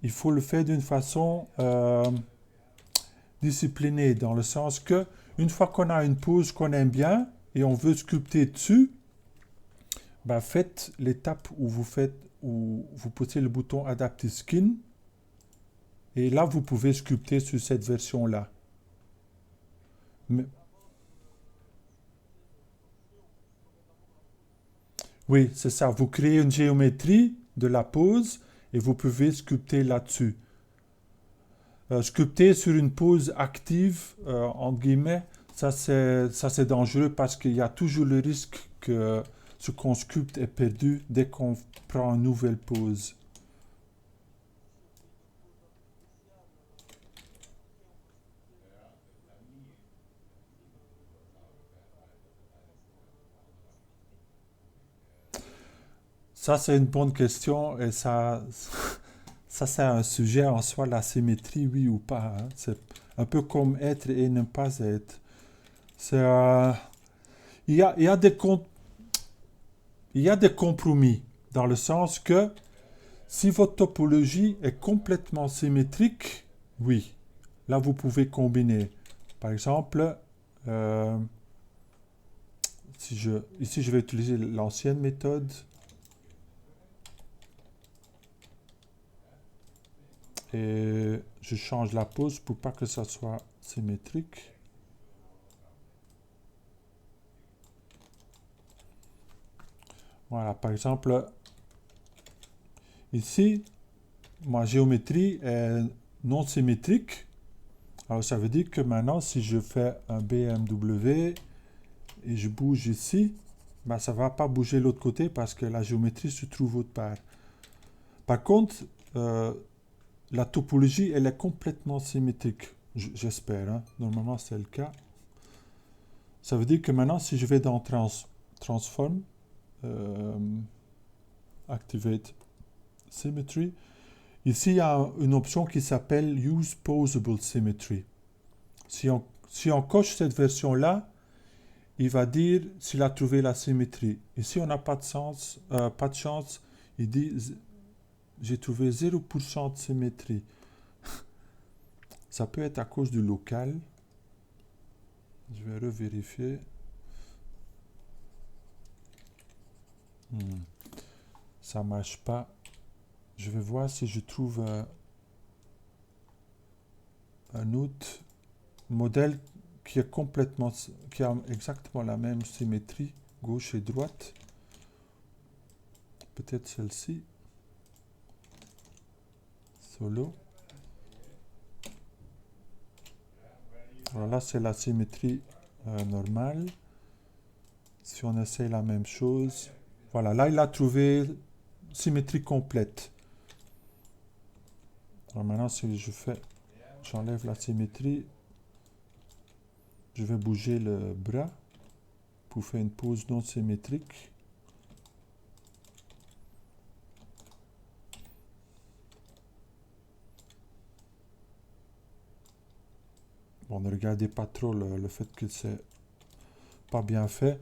Speaker 1: il faut le faire d'une façon disciplinée, dans le sens que une fois qu'on a une pose qu'on aime bien et on veut sculpter dessus, ben faites l'étape où vous poussez le bouton Adaptive Skin et là vous pouvez sculpter sur cette version-là. Oui, c'est ça. Vous créez une géométrie de la pose et vous pouvez sculpter là-dessus. Sculpter sur une pose active, entre guillemets, ça c'est dangereux parce qu'il y a toujours le risque que ce qu'on sculpte est perdu dès qu'on prend une nouvelle pose. Ça c'est une bonne question et ça c'est un sujet en soi, la symétrie, oui ou pas, hein. C'est un peu comme être et ne pas être. C'est, il y a des compromis, dans le sens que si votre topologie est complètement symétrique, oui, là vous pouvez combiner. Par exemple, Euh, ici, je vais utiliser l'ancienne méthode. Et je change la pose pour pas que ça soit symétrique. Voilà, par exemple, ici, ma géométrie est non symétrique. Alors ça veut dire que maintenant, si je fais un BMW et je bouge ici, ben, ça ne va pas bouger l'autre côté parce que la géométrie se trouve autre part. Par contre, la topologie, elle est complètement symétrique. J'espère, hein. Normalement, c'est le cas. Ça veut dire que maintenant, si je vais dans Transform, Activate Symmetry, ici, il y a une option qui s'appelle Use Posable Symmetry. Si on coche cette version-là, il va dire s'il a trouvé la symétrie. Ici, on n'a pas de chance. Il dit j'ai trouvé 0% de symétrie. Ça peut être à cause du local. Je vais revérifier. Ça ne marche pas. Je vais voir si je trouve un autre modèle qui a exactement la même symétrie, gauche et droite. Peut-être celle-ci. Solo. Voilà, c'est la symétrie normale. Si on essaie la même chose, voilà, là il a trouvé symétrie complète. Alors maintenant, si j'enlève la symétrie, je vais bouger le bras pour faire une pose non symétrique. Bon, ne regardez pas trop le fait que c'est pas bien fait.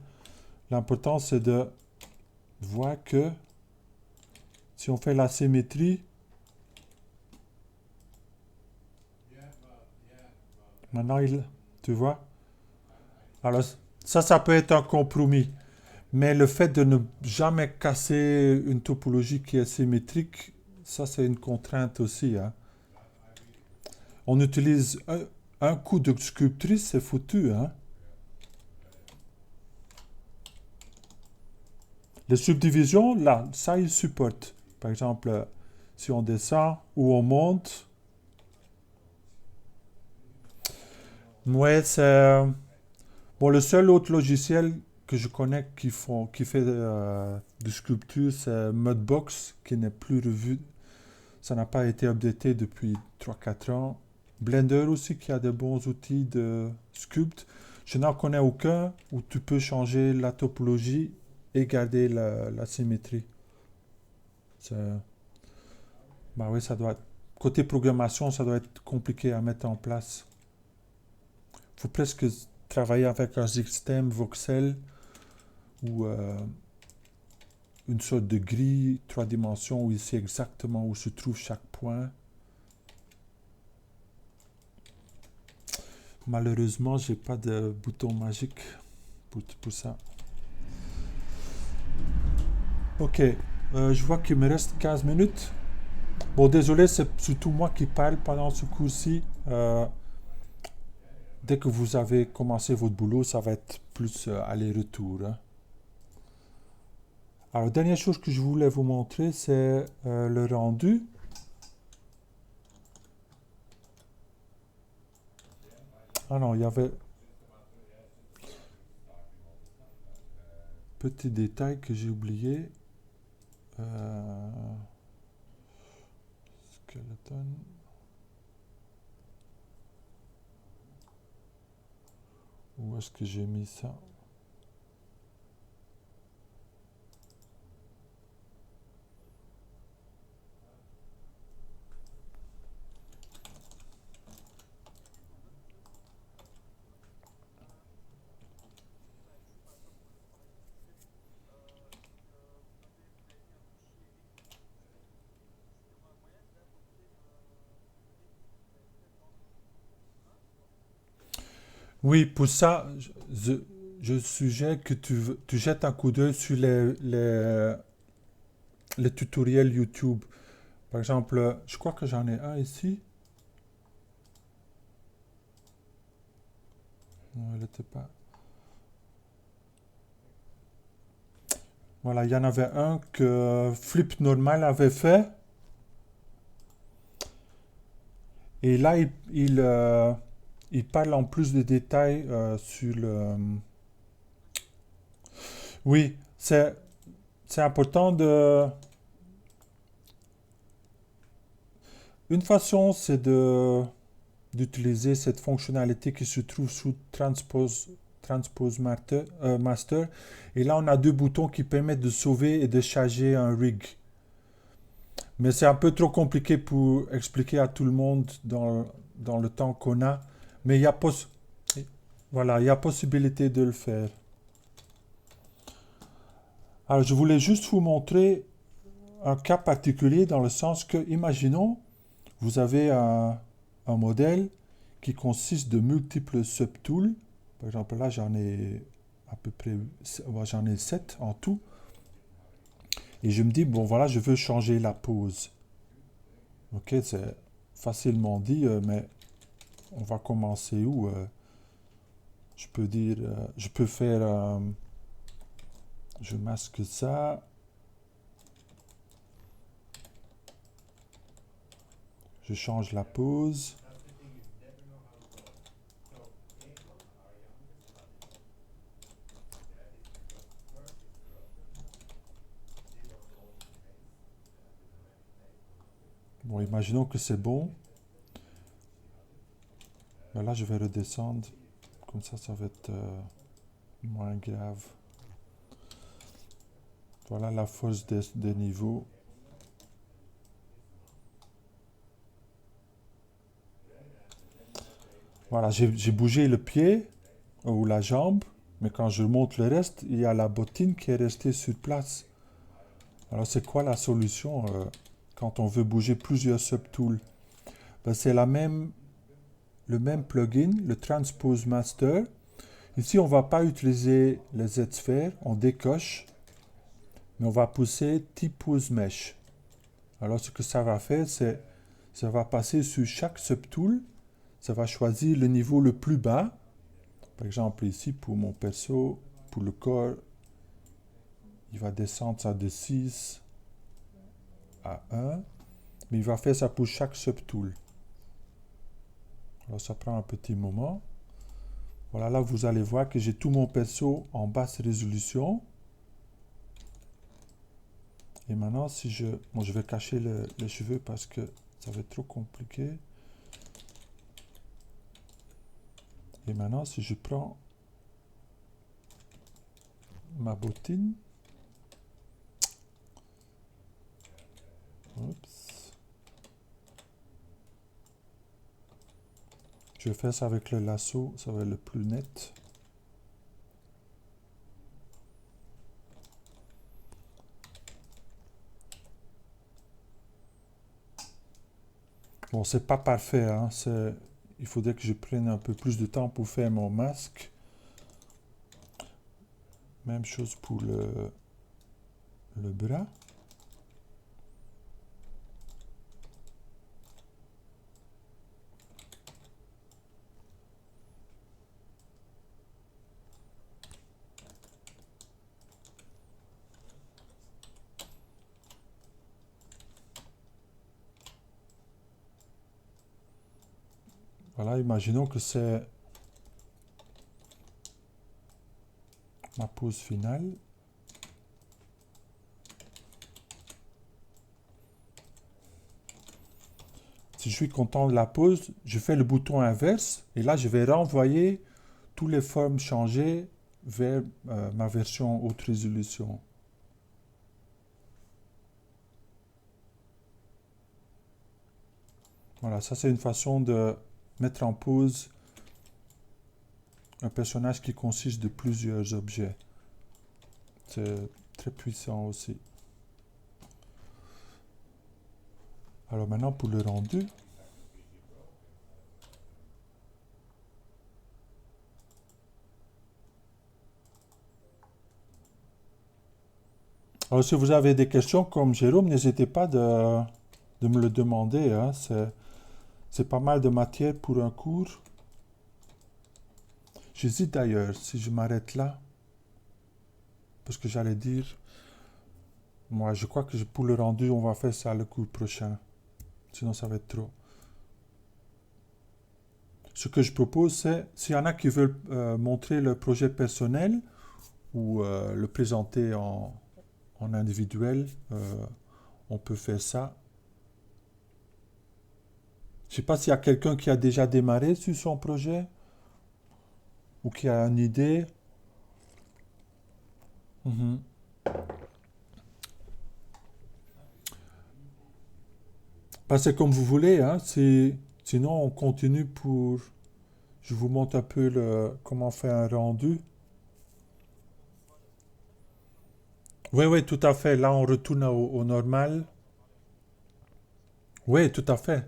Speaker 1: L'important, c'est de voir que si on fait la symétrie, maintenant, tu vois? Alors, ça peut être un compromis. Mais le fait de ne jamais casser une topologie qui est symétrique, ça, c'est une contrainte aussi, hein. On utilise un coup de sculptrice, c'est foutu, hein. Les subdivisions, là, ça, ils supportent. Par exemple, si on descend ou on monte, ouais, c'est... Bon, le seul autre logiciel que je connais qui fait de sculpture, c'est Mudbox, qui n'est plus revu. Ça n'a pas été updaté depuis 3-4 ans. Blender aussi, qui a de bons outils de sculpt. Je n'en connais aucun où tu peux changer la topologie et garder la symétrie. Bah oui, ça doit être... Côté programmation, ça doit être compliqué à mettre en place. Il faut presque travailler avec un système voxel ou une sorte de grille 3 dimensions où il sait exactement où se trouve chaque point. Malheureusement, j'ai pas de bouton magique pour ça. Ok, je vois qu'il me reste 15 minutes. Bon, désolé, c'est surtout moi qui parle pendant ce cours-ci. Dès que vous avez commencé votre boulot, ça va être plus aller-retour, hein. Alors, dernière chose que je voulais vous montrer, c'est le rendu. Ah non, il y avait petit détail que j'ai oublié. Skeleton. Où est-ce que j'ai mis ça? Oui, pour ça, je suggère que tu jettes un coup d'œil sur les tutoriels YouTube. Par exemple, je crois que j'en ai un ici. Non, il n'était pas. Voilà, il y en avait un que Flip Normal avait fait. Et là, il parle en plus de détails sur le... Oui, c'est important de... Une façon, c'est d'utiliser cette fonctionnalité qui se trouve sous Transpose Master. Et là, on a deux boutons qui permettent de sauver et de charger un rig. Mais c'est un peu trop compliqué pour expliquer à tout le monde dans le temps qu'on a. Mais voilà, il y a possibilité de le faire. Alors, je voulais juste vous montrer un cas particulier dans le sens que, imaginons, vous avez un modèle qui consiste de multiples subtools. Par exemple, là, j'en ai à peu près, j'en ai 7 en tout. Et je me dis, bon, voilà, je veux changer la pose. Ok, c'est facilement dit, mais on va commencer où je peux dire, je peux faire, je masque ça. Je change la pose. Bon, imaginons que c'est bon. Ben là, je vais redescendre. Comme ça va être moins grave. Voilà la force des niveaux. Voilà, j'ai bougé le pied ou la jambe, mais quand je monte le reste, il y a la bottine qui est restée sur place. Alors, c'est quoi la solution quand on veut bouger plusieurs subtools? Ben, c'est le même plugin, le Transpose Master. Ici, on ne va pas utiliser les Z-sphères, on décoche, mais on va pousser T-Pose Mesh. Alors, ce que ça va faire, c'est ça va passer sur chaque subtool, ça va choisir le niveau le plus bas. Par exemple, ici, pour mon perso, pour le corps, il va descendre ça de 6 à 1, mais il va faire ça pour chaque subtool. Alors, ça prend un petit moment. Voilà, là, vous allez voir que j'ai tout mon perso en basse résolution. Et maintenant, si je... Bon, je vais cacher les cheveux parce que ça va être trop compliqué. Et maintenant, si je prends ma bottine. Oups. Je vais faire ça avec le lasso, ça va être le plus net. Bon, c'est pas parfait, hein, il faudrait que je prenne un peu plus de temps pour faire mon masque. Même chose pour le bras. Voilà, imaginons que c'est ma pose finale. Si je suis content de la pose, je fais le bouton inverse et là je vais renvoyer toutes les formes changées vers ma version haute résolution. Voilà, ça c'est une façon de mettre en pause un personnage qui consiste de plusieurs objets. C'est très puissant aussi. Alors maintenant pour le rendu. Alors, si vous avez des questions comme Jérôme, n'hésitez pas de me le demander, hein. C'est pas mal de matière pour un cours. J'hésite d'ailleurs si je m'arrête là, parce que j'allais dire, moi je crois que pour le rendu, on va faire ça le cours prochain. Sinon, ça va être trop. Ce que je propose, c'est, s'il y en a qui veulent montrer le projet personnel ou le présenter en individuel, on peut faire ça. Je sais pas s'il y a quelqu'un qui a déjà démarré sur son projet ou qui a une idée. Mhm. Ben, c'est comme vous voulez, hein. Sinon, on continue pour... Je vous montre un peu comment faire un rendu. Oui, oui, tout à fait. Là, on retourne au normal. Oui, tout à fait.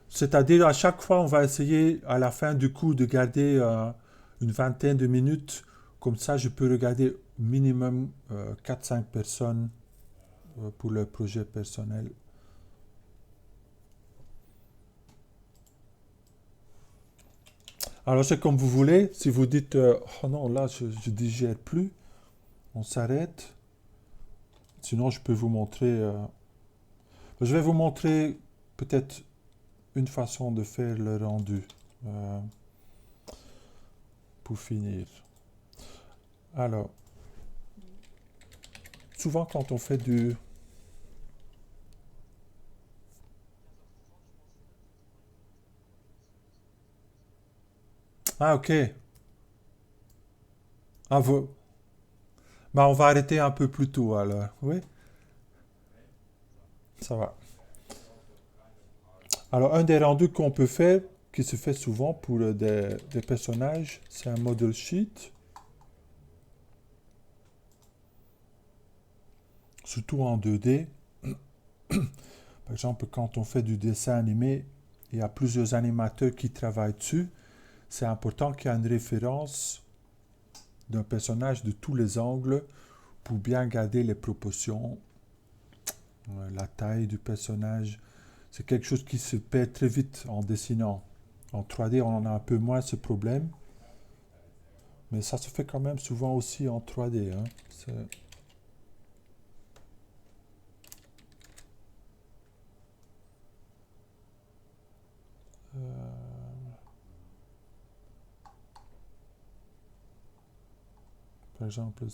Speaker 1: C'est-à-dire, à chaque fois, on va essayer, à la fin du cours, de garder une vingtaine de minutes. Comme ça, je peux regarder minimum 4-5 personnes pour le projet personnel. Alors, c'est comme vous voulez. Si vous dites, oh non, là, je digère plus, on s'arrête. Sinon, je peux vous montrer. Je vais vous montrer peut-être une façon de faire le rendu euh, pour finir. Alors, souvent quand on fait du... Ah, ok. Ah, bah, on va arrêter un peu plus tôt alors. Oui, ça va. Alors, un des rendus qu'on peut faire, qui se fait souvent pour des personnages, c'est un model sheet, surtout en 2D. Par exemple, quand on fait du dessin animé, il y a plusieurs animateurs qui travaillent dessus. C'est important qu'il y ait une référence d'un personnage de tous les angles pour bien garder les proportions, la taille du personnage. C'est quelque chose qui se perd très vite en dessinant. En 3D, on en a un peu moins ce problème, mais ça se fait quand même souvent aussi en 3D, hein. Euh, par exemple,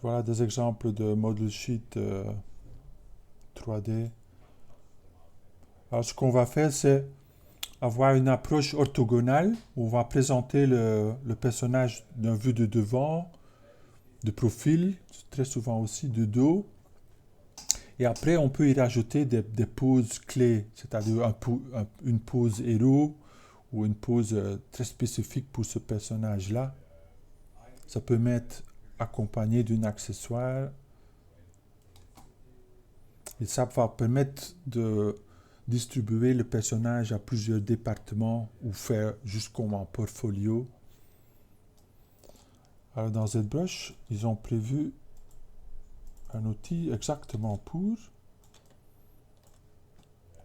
Speaker 1: voilà des exemples de model sheet 3D. Alors, ce qu'on va faire, c'est avoir une approche orthogonale où on va présenter le personnage d'un vue de devant, de profil, très souvent aussi de dos. Et après, on peut y rajouter des poses clés, c'est-à-dire une pose héros ou une pose très spécifique pour ce personnage-là. Ça peut être accompagné d'un accessoire et ça va permettre de distribuer le personnage à plusieurs départements ou faire juste comme un portfolio. Alors dans ZBrush, ils ont prévu un outil exactement pour.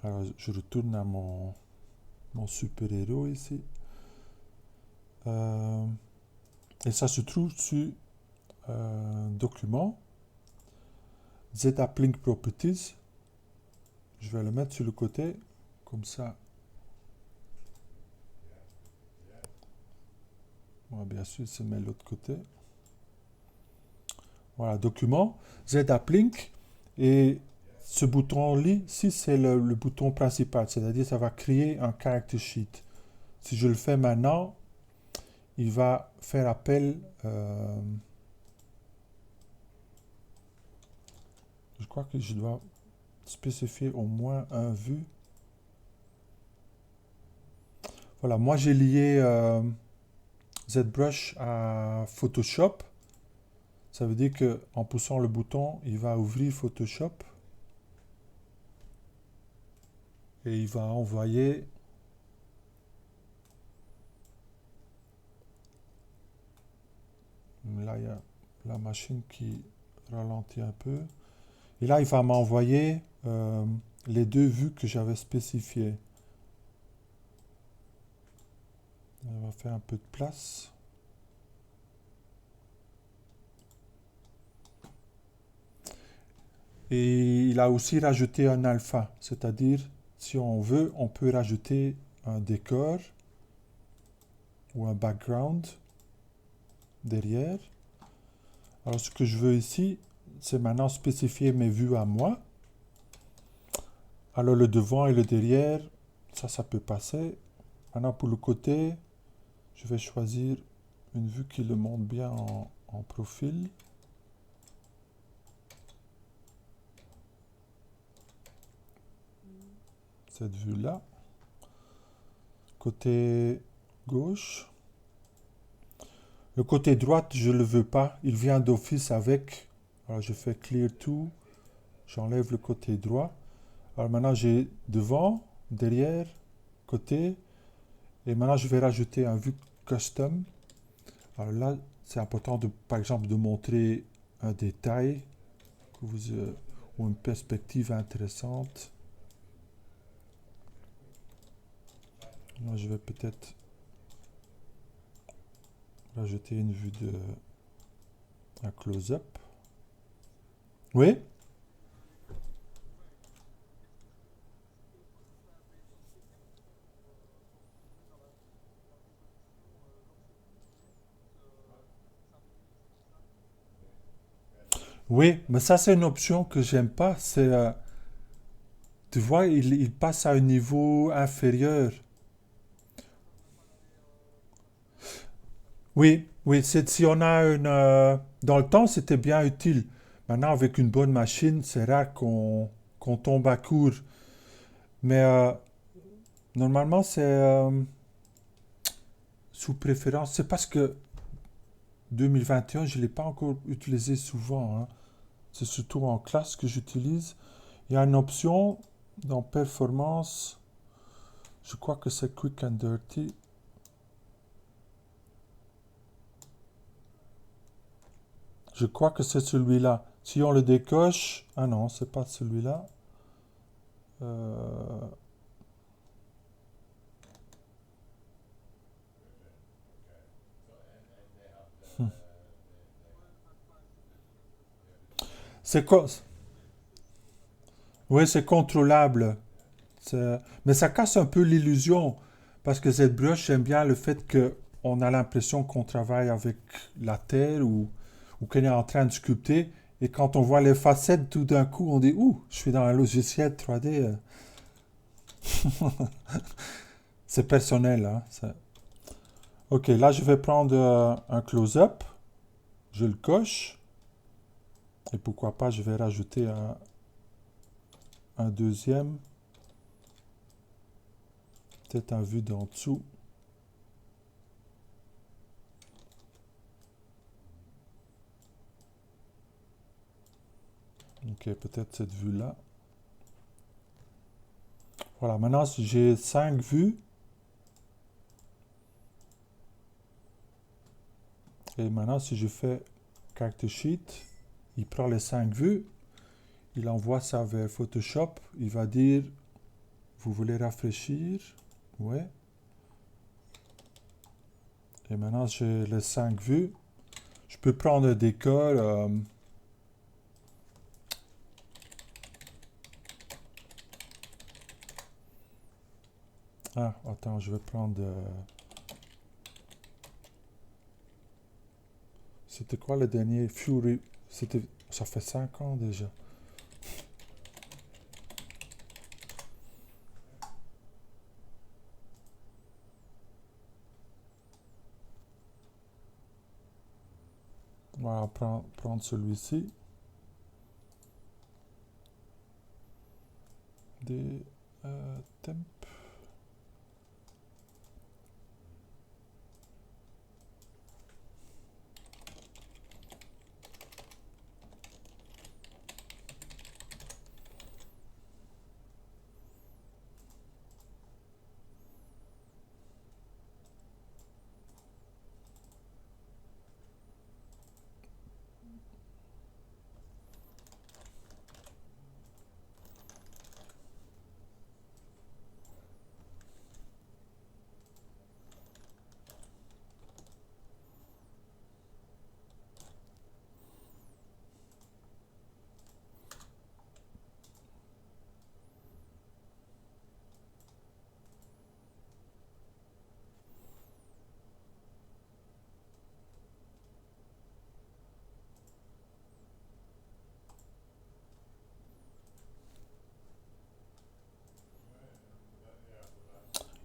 Speaker 1: Alors je retourne à mon super-héros ici. Euh, et ça se trouve sur document, ZAppLink Properties. Je vais le mettre sur le côté, comme ça. Bon, bien sûr, se met de l'autre côté. Voilà, document, ZAppLink. Et ce bouton-là, ici, c'est le bouton principal, c'est-à-dire ça va créer un character sheet. Si je le fais maintenant, il va faire appel, je crois que je dois spécifier au moins un vue. Voilà, moi j'ai lié ZBrush à Photoshop. Ça veut dire que en poussant le bouton, il va ouvrir Photoshop et il va envoyer Là, il y a la machine qui ralentit un peu. Et là, il va m'envoyer les deux vues que j'avais spécifiées. On va faire un peu de place. Et il a aussi rajouté un alpha, c'est-à-dire, si on veut, on peut rajouter un décor ou un background derrière. Alors, ce que je veux ici, c'est maintenant spécifier mes vues à moi. Alors, le devant et le derrière, ça peut passer. Maintenant, pour le côté, je vais choisir une vue qui le montre bien en profil. Cette vue-là. Côté gauche. Le côté droite, je ne le veux pas. Il vient d'office avec. Alors, je fais Clear To. J'enlève le côté droit. Alors, maintenant, j'ai devant, derrière, côté. Et maintenant, je vais rajouter un vue custom. Alors là, c'est important, par exemple, de montrer un détail ou une perspective intéressante. Là, je vais peut-être rajouter une vue de un close-up. Oui? Oui, mais ça, c'est une option que j'aime pas. Tu vois, il passe à un niveau inférieur. Oui, oui, si on a une... dans le temps, c'était bien utile. Maintenant, avec une bonne machine, c'est rare qu'on tombe à court. Mais normalement, c'est sous préférence. C'est parce que 2021, je ne l'ai pas encore utilisé souvent, hein. C'est surtout en classe que j'utilise. Il y a une option dans Performance. Je crois que c'est Quick and Dirty. Je crois que c'est celui-là. Si on le décoche... Ah non, c'est pas celui-là. Euh, C'est quoi? Oui, c'est contrôlable. Mais ça casse un peu l'illusion. Parce que ZBrush, j'aime bien le fait qu'on a l'impression qu'on travaille avec la terre ou qu'on est en train de sculpter. Et quand on voit les facettes, tout d'un coup, on dit, ouh, je suis dans un logiciel 3D. C'est personnel, hein. Ok, là, je vais prendre un close-up. Je le coche. Et pourquoi pas, je vais rajouter un deuxième. Peut-être un vue d'en dessous. Ok, peut-être cette vue-là. Voilà, maintenant j'ai 5 vues. Et maintenant, si je fais Character Sheet, il prend les 5 vues, il envoie ça vers Photoshop, il va dire, vous voulez rafraîchir? Ouais. Et maintenant, j'ai les 5 vues. Je peux prendre un décor. Ah, attends, je vais prendre... C'était quoi le dernier? Fury. Ça fait 5 ans déjà. On va prendre celui-ci. Des temp.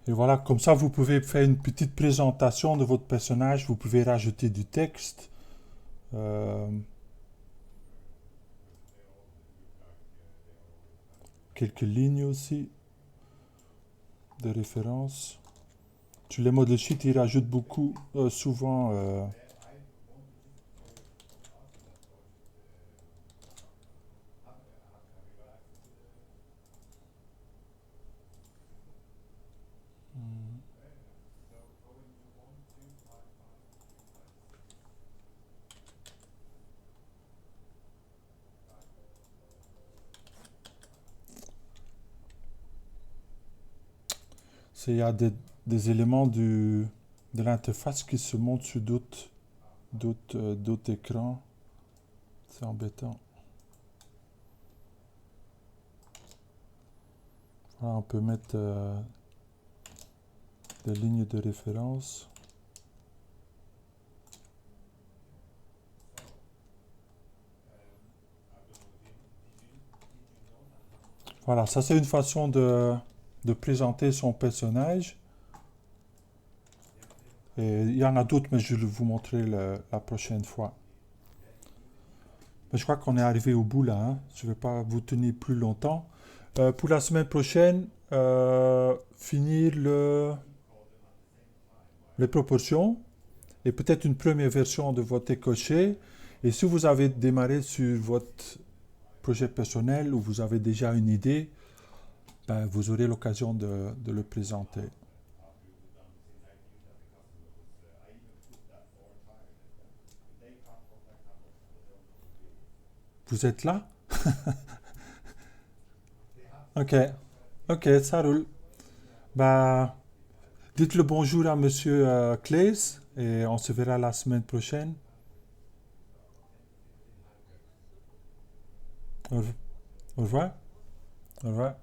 Speaker 1: Et voilà, comme ça, vous pouvez faire une petite présentation de votre personnage. Vous pouvez rajouter du texte, euh, quelques lignes aussi de référence. Sur les model sheets, ils rajoutent beaucoup, souvent. Il y a des éléments de l'interface qui se montrent sur d'autres écrans. C'est embêtant. Voilà, on peut mettre des lignes de référence. Voilà, ça c'est une façon de présenter son personnage. Et il y en a d'autres, mais je vais vous montrer la prochaine fois. Mais je crois qu'on est arrivé au bout là, hein. Je ne vais pas vous tenir plus longtemps. Pour la semaine prochaine, finir les proportions et peut-être une première version de votre écoché. Et si vous avez démarré sur votre projet personnel ou vous avez déjà une idée, ben, vous aurez l'occasion de le présenter. Vous êtes là? Ok, ok, ça roule. Bah, dites le bonjour à Monsieur Claes et on se verra la semaine prochaine. Au au revoir. Au revoir.